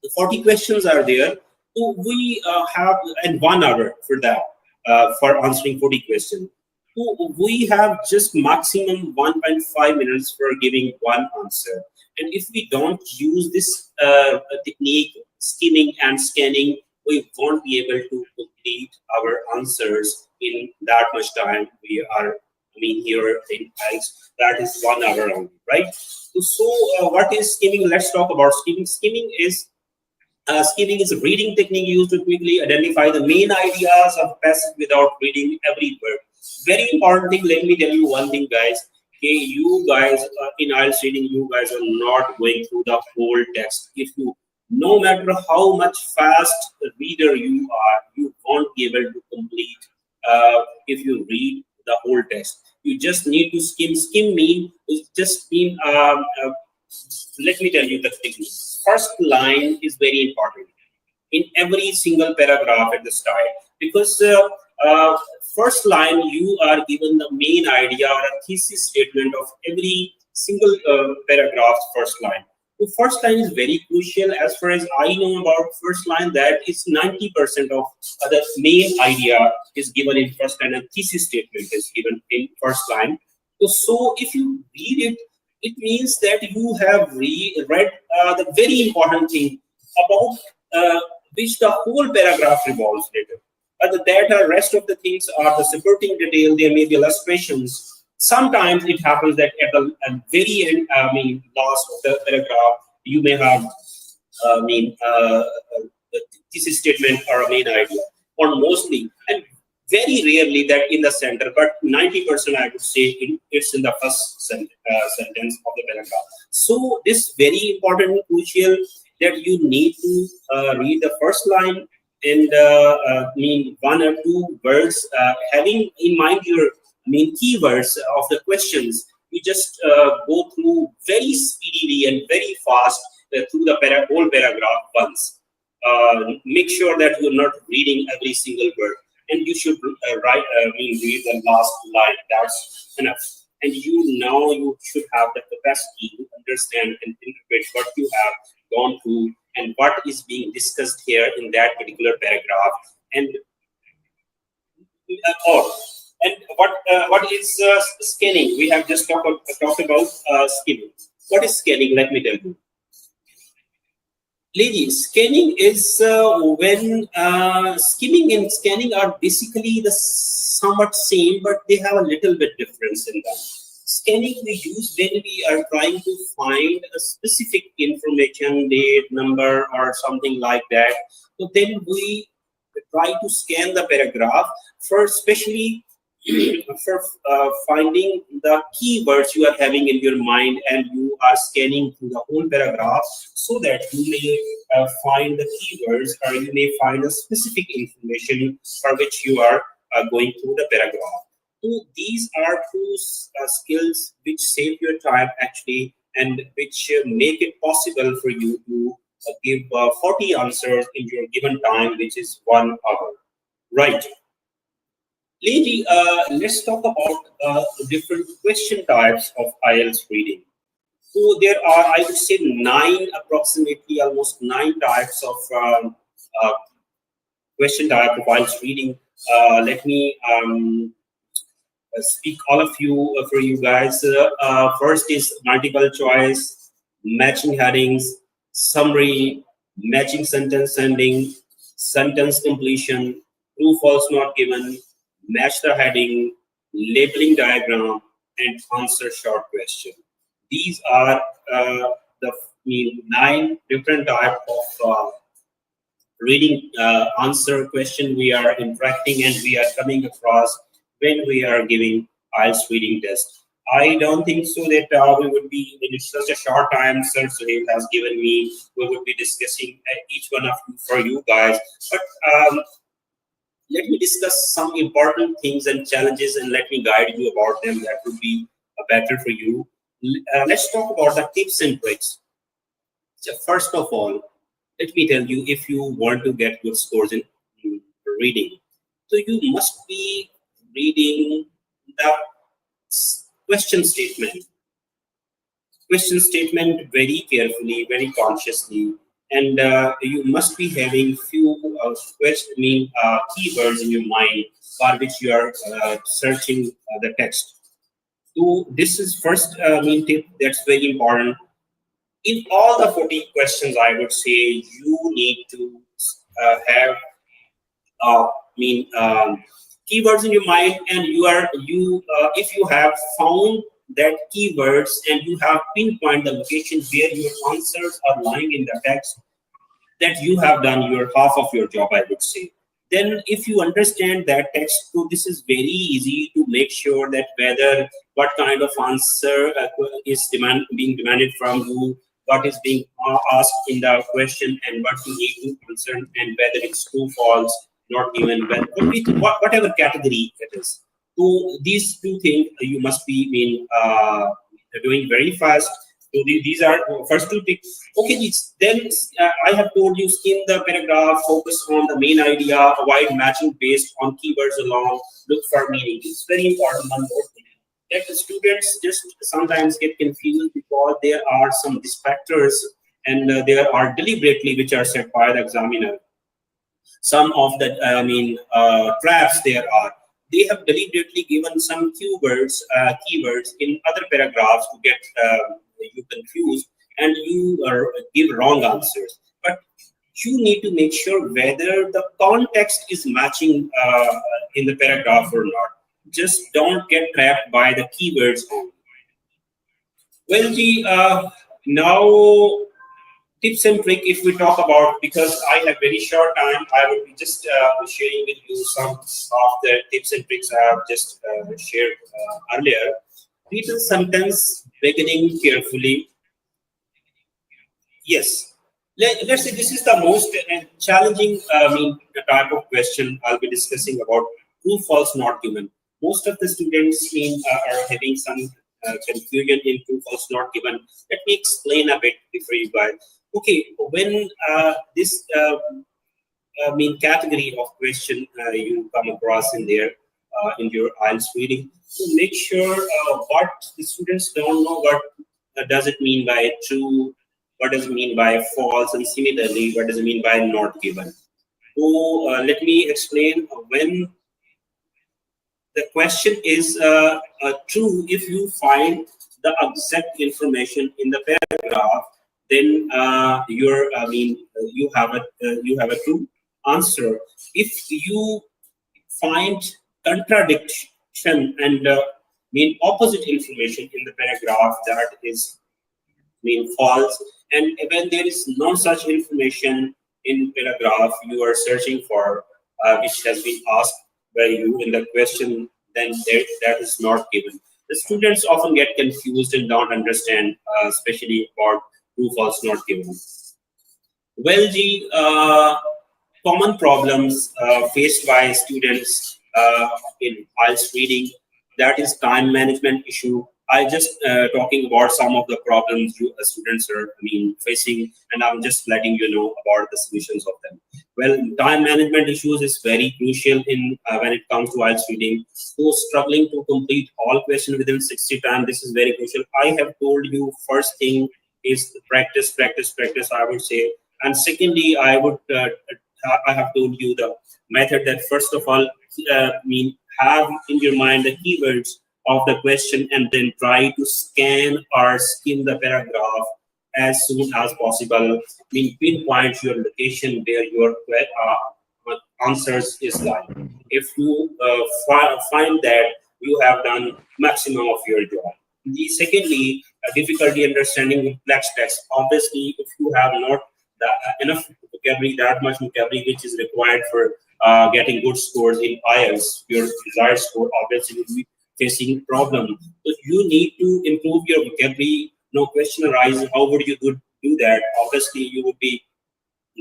The 40 questions are there. So we have and 1 hour for that for answering 40 questions. So we have just maximum 1.5 minutes for giving one answer. And if we don't use this technique, skimming and scanning, we won't be able to complete our answers in that much time. We are, here in IELTS, that is 1 hour only, right? So what is skimming? Let's talk about skimming. Skimming is a reading technique used to quickly identify the main ideas of passage without reading every word. Very important thing, let me tell you one thing, guys. Okay, you guys in IELTS reading, you guys are not going through the whole text. If you, no matter how much fast reader you are, you won't be able to complete if you read the whole text. You just need to skim. Skim mean just mean. Let me tell you the technique. First line is very important in every single paragraph at the start, because uh, first line you are given the main idea or a thesis statement of every single paragraph. First line, the first line is very crucial. As far as I know about first line, that is 90% of the main idea is given in first line, and thesis statement is given in first line. So if you read it, it means that you have read the very important thing about which the whole paragraph revolves later. Other than that, rest of the things are the supporting detail. There may be illustrations. Sometimes it happens that at very end, last of the paragraph, you may have, the thesis statement or a main idea, or mostly, and very rarely that in the center, but 90% I would say it's in the first sentence of the paragraph. So this very important and crucial that you need to read the first line and one or two words, having in mind your keywords of the questions. You just go through very speedily and very fast through the whole paragraph once. Make sure that you're not reading every single word, and you should read the last line. That's enough. And you should have the capacity to understand and interpret what you have gone through and what is being discussed here in that particular paragraph. And what is scanning? We have just talked about skimming. What is scanning? Let me tell you. Ladies, scanning is when skimming and scanning are basically the somewhat same, but they have a little bit difference in them. Scanning we use when we are trying to find a specific information, date, number, or something like that. So then we try to scan the paragraph for especially for finding the keywords you are having in your mind, and you are scanning through the whole paragraph so that you may find the keywords, or you may find a specific information for which you are going through the paragraph. So these are two skills which save your time actually, and which make it possible for you to give 40 answers in your given time, which is 1 hour. Right. Lady, let's talk about different question types of IELTS reading. So there are, I would say, approximately almost 9 types of question type of IELTS reading. Let me speak all of you for you guys. First is multiple choice, matching headings, summary, matching sentence ending, sentence completion, true false not given, match the heading, labeling diagram, and answer short question. These are the 9 different types of reading answer question we are interacting and we are coming across when we are giving IELTS reading test. I don't think so that we would be in such a short time. Sir Suhail has given me. We would be discussing each one of you for you guys. But let me discuss some important things and challenges, and let me guide you about them. That would be better for you. Let's talk about the tips and tricks. So first of all, let me tell you, if you want to get good scores in reading, so you must be reading the question statement very carefully, very consciously, and you must be having few keywords in your mind for which you are searching the text. So this is first tip that's very important. In all the 40 questions, I would say you need to have keywords in your mind, and if you have found that keywords and you have pinpointed the location where your answers are lying in the text, that you have done your half of your job, I would say. then if you understand that text, so this is very easy to make sure that whether what kind of answer is being demanded from you, what is being asked in the question, and what you need to answer, and whether it's true, false, not given, whatever category it is. So these two things you must be doing very fast. So these are first two things. Okay, then I have told you skim the paragraph, focus on the main idea, avoid matching based on keywords alone, look for meaning. It's very important. One more thing that the students just sometimes get confused because there are some distractors and there are deliberately which are set by the examiner. Some of the traps there are. They have deliberately given some keywords in other paragraphs to get you confused, and you give wrong answers. But you need to make sure whether the context is matching in the paragraph or not. Just don't get trapped by the keywords only. Well, now tips and trick, if we talk about, because I have very short time, I will be just sharing with you some of the tips and tricks I have just shared earlier. Read the sentence beginning carefully. Yes. Let's say this is the most challenging type of question I'll be discussing about true, false, not given. Most of the students are having some confusion in true, false, not given. Let me explain a bit for you guys. Okay, when this category of question you come across in there in your IELTS reading, so make sure what the students don't know what does it mean by true, what does it mean by false, and similarly what does it mean by not given. So let me explain. When the question is true, if you find the exact information in the paragraph, then you have a true answer. If you find contradiction and opposite information in the paragraph, that is false. And when there is no such information in paragraph you are searching for, which has been asked by you in the question, then that is not given. The students often get confused and don't understand, especially about true, false, not given. Well, common problems faced by students in IELTS reading, that is time management issue. I just talking about some of the problems students are facing, and I'm just letting you know about the solutions of them. Well, time management issues is very crucial in when it comes to IELTS reading. So struggling to complete all questions within 60 times, this is very crucial. I have told you first thing is practice, practice, practice, I would say. And secondly, I have told you the method that first of all, have in your mind the keywords of the question and then try to scan or skim the paragraph as soon as possible. Pinpoint your location where your answers is lying. If you find that, you have done maximum of your job. Secondly, difficulty understanding complex text. Obviously, if you have not enough vocabulary, that much vocabulary which is required for getting good scores in IELTS, your desired score, obviously will be facing problem. So you need to improve your vocabulary. No question arises, how would you do that? Obviously, you would be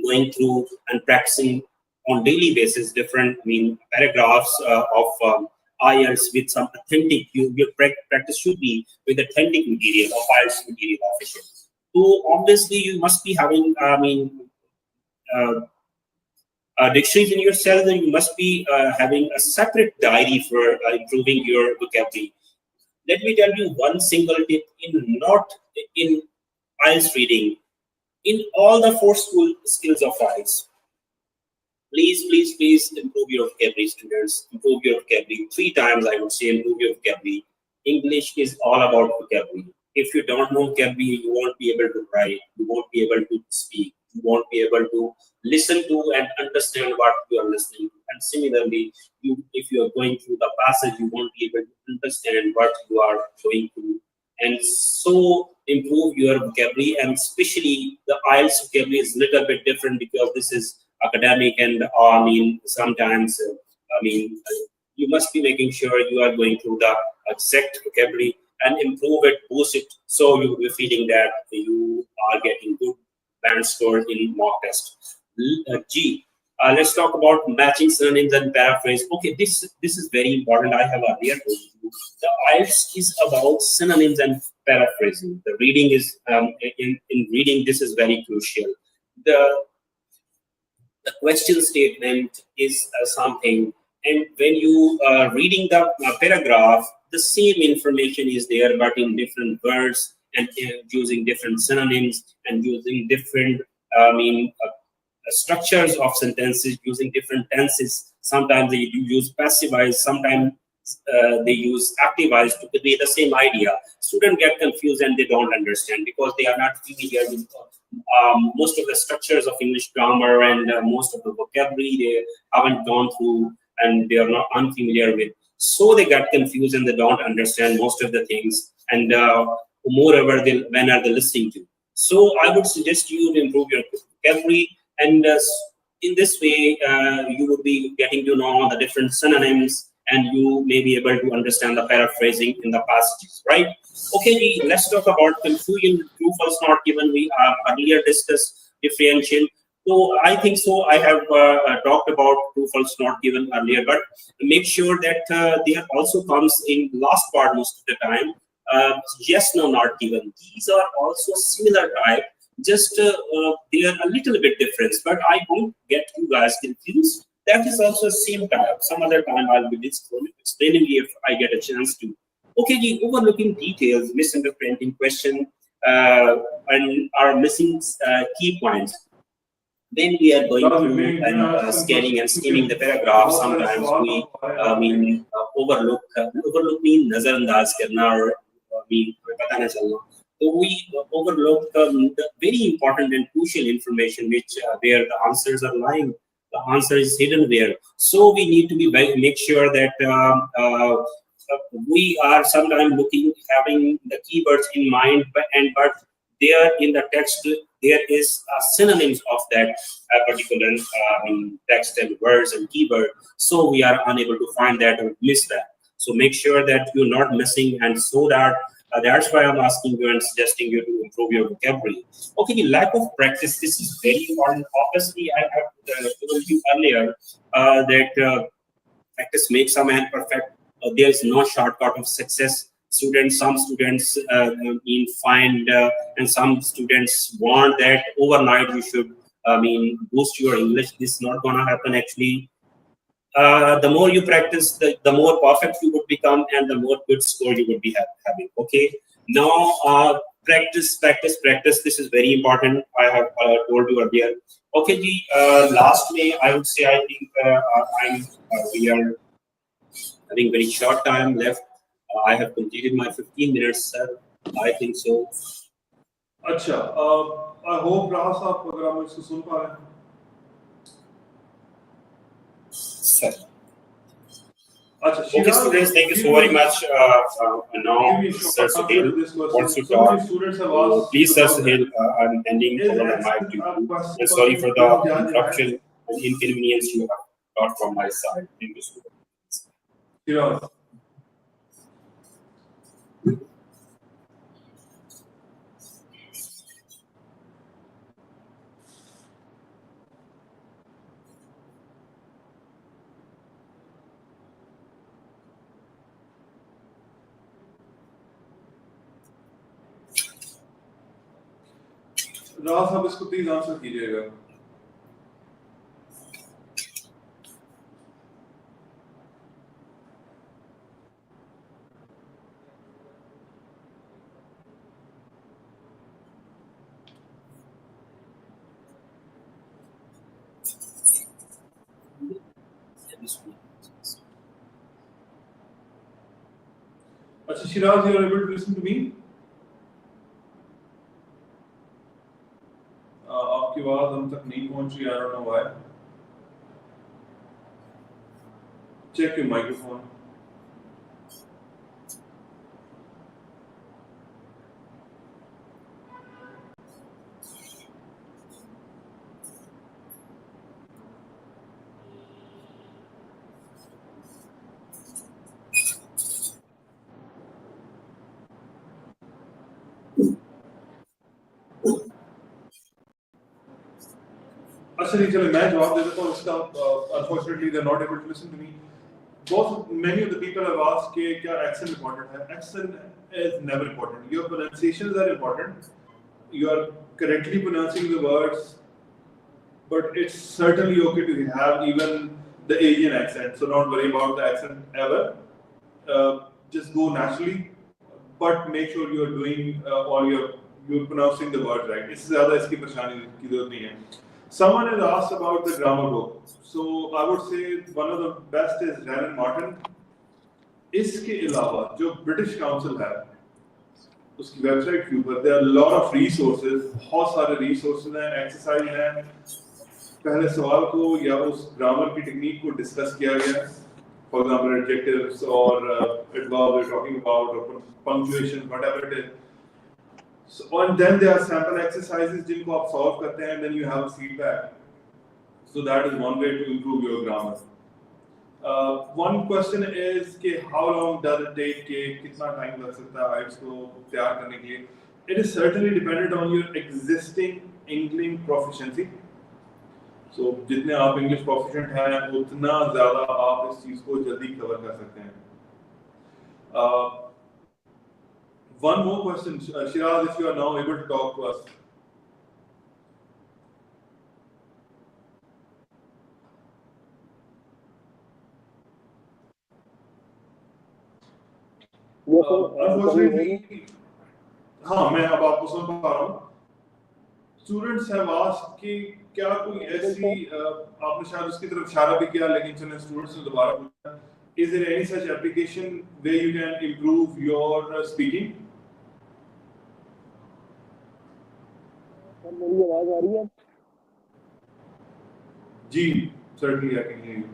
going through and practicing on daily basis different paragraphs of IELTS with some authentic. Your practice should be with authentic material of IELTS material official. So obviously, you must be having dictionaries in yourself, and you must be having a separate diary for improving your vocabulary. Let me tell you one single tip not in IELTS reading, in all the 4 skills of IELTS. Please, please, please improve your vocabulary, students. Improve your vocabulary 3 times, I would say, improve your vocabulary. English is all about vocabulary. If you don't know vocabulary, you won't be able to write, you won't be able to speak, you won't be able to listen to and understand what you are listening to. And similarly, if you are going through the passage, you won't be able to understand what you are going through. And so improve your vocabulary, and especially the IELTS vocabulary is a little bit different because this is academic, and sometimes you must be making sure you are going through the exact vocabulary and improve it, boost it, so you will be feeling that you are getting good band score in mock test. G. Let's talk about matching synonyms and paraphrase. Okay, this is very important. I have earlier told you the IELTS is about synonyms and paraphrasing. The reading is in reading. This is very crucial. The question statement is something, and when you are reading the paragraph, the same information is there, but in different words, and using different synonyms, and using different structures of sentences, using different tenses. Sometimes they use passivized, sometimes they use activized to convey the same idea. Students get confused and they don't understand because they are not familiar with most of the structures of English grammar, and most of the vocabulary they haven't gone through, and they are not unfamiliar with. So they get confused and they don't understand most of the things. And moreover, when are they listening to? So I would suggest you to improve your vocabulary, and in this way, you would be getting to know the different synonyms, and you may be able to understand the paraphrasing in the passages, right? Okay, let's talk about confusion with true false not given. We earlier discussed differentiation. So I think so. I have talked about true false not given earlier, but make sure that there also comes in last part most of the time. Yes, no, not given. These are also similar type. Just they are a little bit different, but I won't get you guys confused. That is also same type. Some other time I'll be explaining if I get a chance to. Okay, the overlooking details, misinterpreting question, and are missing key points. When we are going through and scanning and skimming the paragraph, sometimes we overlook mean nazarandaz karna, or mean pata na chalna. So we overlook the very important and crucial information which where the answers are lying. The answer is hidden there. So we need to be make sure that we are sometimes having the keywords in mind, but there in the text there is synonyms of that particular text and words and keyword. So we are unable to find that or miss that. So make sure that you're not missing, and so that that's why I'm asking you and suggesting you to improve your vocabulary. Okay, the lack of practice, this is very important. Obviously, I have told you earlier that practice makes a man perfect. There is no shortcut of success. Some students find, and some students want that overnight you should, boost your English. This is not gonna happen actually. The more you practice, the more perfect you would become, and the more good score you would be having. Okay. Now, practice. This is very important. I have told you earlier. Okay, lastly, I would say I think we are having very short time left. I have completed my 15 minutes, sir. I think so. अच्छा, I hope राज साहब अगर आप इसको सुन पा रहे हैं. Sir. Okay, students, thank you so very much. Now, Sir Suhail wants to talk. Please, Sir Suhail, I'm ending over the mic to you. And sorry for the interruption and inconvenience you have got from my side. Thank you so much. राज साहब इसको please answer कीजिएगा. अच्छा, Shiraz, you are able to listen to me? आपकी आवाज हम तक नहीं पहुंच रही. I don't know why. Check your microphone. चलिए चलिए मैं जवाब दे देता हूँ इसका. Unfortunately they're not able to listen to me. Many of the people have asked कि क्या accent important है? Accent is never important. Your pronunciations are important. You are correctly pronouncing the words, but it's certainly okay to have even the Asian accent. So don't worry about the accent ever. Just go naturally, but make sure you're doing all you're pronouncing the words right. इससे ज़्यादा इसकी परेशानी की ज़रूरत नहीं है. Someone has asked about the grammar book. So I would say one of the best is Ryan Martin. इसके अलावा जो ब्रिटिश काउंसिल है उसकी वेबसाइट के ऊपर there are a lot of resources, बहुत सारे resources हैं, exercise हैं. पहले सवाल को या उस ग्रामर की टेक्निक को डिस्कस किया गया. For example, adjectives or adverbs we're talking about, or punctuation, whatever it is. So, and then there are sample exercises जिनको आप solve करते हैं, then you have feedback. So that is one way to improve your grammar. One question is कि how long does it take कि कितना time लग सकता है IELTS को तैयार करने के लिए? It is certainly dependent on your existing English proficiency. So, जितने आप इंग्लिश प्रोफिशिएंट हैं उतना ज़्यादा आप इस चीज़ को जल्दी कवर कर सकते हैं. One more question, Shiraz, if you are now able to talk to us. Unfortunately, हाँ मैं अब आपको सुन पा रहा हूँ. Students have asked कि क्या कोई ऐसी आपने शायद उसकी तरफ इशारा भी किया लेकिन चलें स्टूडेंट्स ने दोबारा पूछा. Is there any such application where you can improve your speaking? मेरी आवाज आ रही है? जी, certainly I can hear you.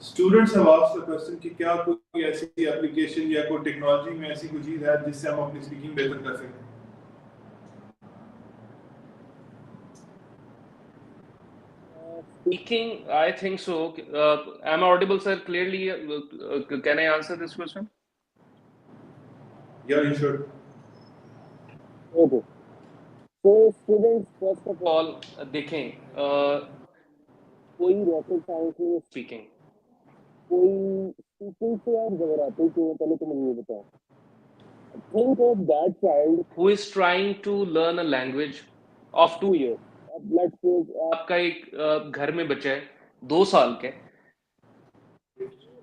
Students have asked the question कि क्या कोई ऐसी एप्लीकेशन या कोई टेक्नोलॉजी में ऐसी कोई चीज है जिससे हम अपनी स्पीकिंग बेहतर कर सकें. Speaking, I think so. Am I audible, sir? Clearly, can I answer this question? Yeah, you should. Okay. So students first of all देखें कोई रॉकेट साइंस में speaking. कोई स्पीकिंग से आप घबराते क्यों? पहले तो मुझे ये बताओ. Think of that child who is trying to learn a language of 2 years. let's say आपका एक घर में बच्चा है 2 साल के.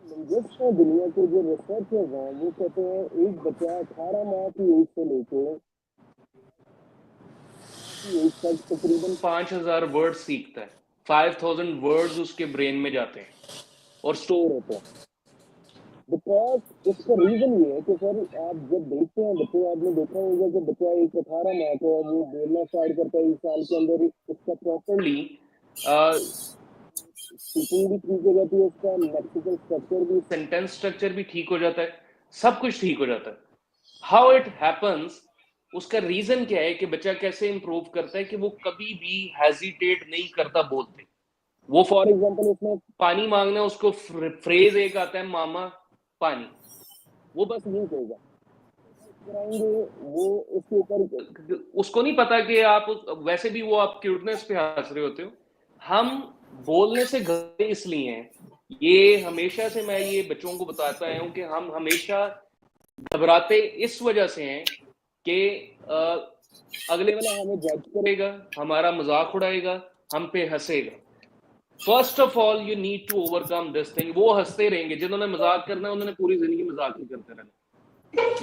लिंग्विस्ट में दुनिया के जो रिसर्चर्स हैं वो कहते हैं एक बच्चा 18 माह की एज से लेके एज तक तकरीबन 5000 वर्ड सीखता है. 5000 वर्ड्स उसके ब्रेन में जाते हैं और स्टोर होते हैं. बिकॉज इसका रीजन ये है कि सर आप जब देखते हैं बच्चे, आपने देखा होगा कि बच्चा एक 18 माह का वो बोलना स्टार्ट करता है 1 साल के अंदर ही उसका प्रॉपरली स्पीकिंग भी ठीक हो जाती है, उसका लेक्सिकल स्ट्रक्चर भी, सेंटेंस स्ट्रक्चर भी ठीक हो जाता है, सब कुछ ठीक हो जाता है. हाउ इट हैपन्स, उसका रीजन क्या है कि बच्चा कैसे इंप्रूव करता है कि वो कभी भी हेजिटेट नहीं करता बोलते. वो फॉर एग्जांपल उसमें पानी मांगना, उसको फ्रेज एक आता है मामा पानी, वो बस नहीं कहेगा. कराएंगे वो उसके ऊपर, उसको नहीं पता कि आप वैसे भी वो आप क्यूटनेस पे हंस रहे होते हो. हम बोलने से घबराते इसलिए हैं, ये हमेशा से मैं ये बच्चों को बताता हूं कि हम हमेशा घबराते इस वजह से हैं कि अगले वाला हमें जज करेगा, हमारा मजाक उड़ाएगा, हम पे हंसेगा. First of all you need to overcome this thing. वो हंसते रहेंगे, जिन्होंने मजाक करना है उन्होंने पूरी जिंदगी मजाक ही करते रहना.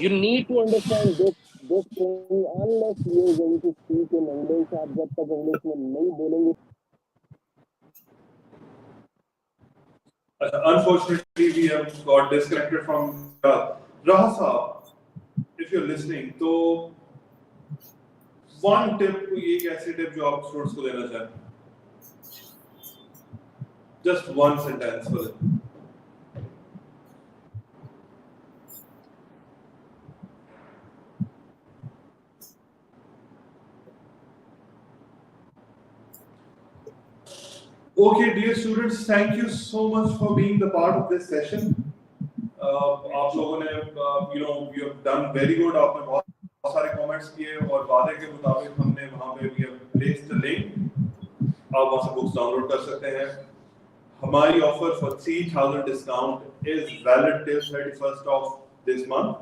You need to understand this thing. Unless you are going to speak in English, आप जब तक इंग्लिश में नहीं बोलेंगे. Unfortunately, we have got disconnected from Raha Saab. If you're listening, तो one tip, कोई एक ऐसी टिप जो आप स्टूडेंट्स को देना चाहें. Just one sentence for them. Okay, dear students, thank you so much for being the part of this session. आप लोगों ने you have done very good, आपने बहुत सारे कमेंट्स किए और वादे के मुताबिक हमने वहाँ पे we have placed the link, आप वहाँ से बुक्स डाउनलोड कर सकते हैं। हमारी offer for 3000 discount is valid till 31st of this month,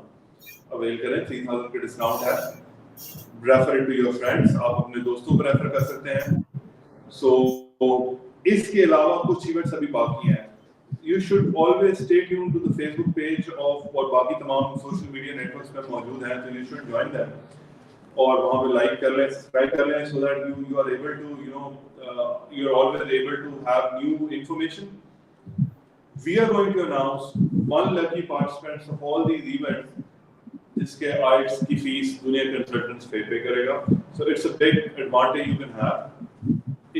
avail करें, 3000 का डिस्काउंट है। Refer it to your friends, आप अपने दोस्तों को रेफर कर सकते हैं। सो इसके अलावा कुछ इवेंट्स अभी बाकी हैं। You should always stay tuned to the Facebook page of और बाकी तमाम सोशल मीडिया नेटवर्क्स पे मौजूद हैं, तो you should join them और वहाँ पे लाइक कर लें, सब्सक्राइब कर लें, so that you are able to you're always able to have new information. We are going to announce one lucky participants of all these events जिसके IELTS की fees दुनिया कंसल्टेंट्स पे करेगा। So it's a big advantage you can have.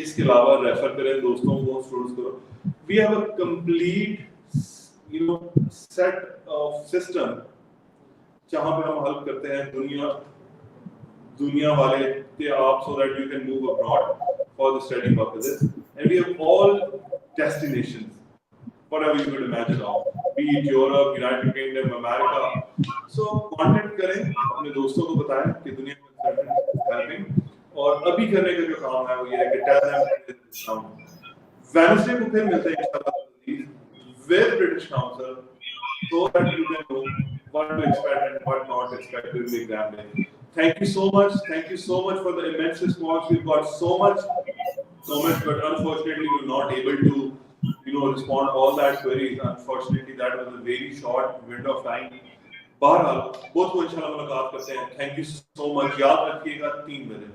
इसके अलावा refer करें दोस्तों को, स्टूडेंट्स को। We have a complete set of system जहाँ पे हम हेल्प करते हैं दुनिया वाले के आप, so that you can move abroad for the study purposes, and we have all destinations whatever you could imagine of, be it Europe, United Kingdom, America. So contact करें, अपने दोस्तों को बताएं कि दुनिया कंसल्टेंट हेल्पिंग, और अभी करने का जो काम है वो ये है कि tell them discount. Wednesday को फिर मिलते हैं इंशाल्लाह with British Council, so that you can know what to expect and what not to expect during the exam day. Thank you so much for the immense response. We've got so much, but unfortunately we're not able to respond all that queries. Unfortunately, that was a very short window of time. बहरहाल बहुत को इंशाल्लाह मुलाकात करते हैं। Thank you so much. याद रखिएगा 3 बजे।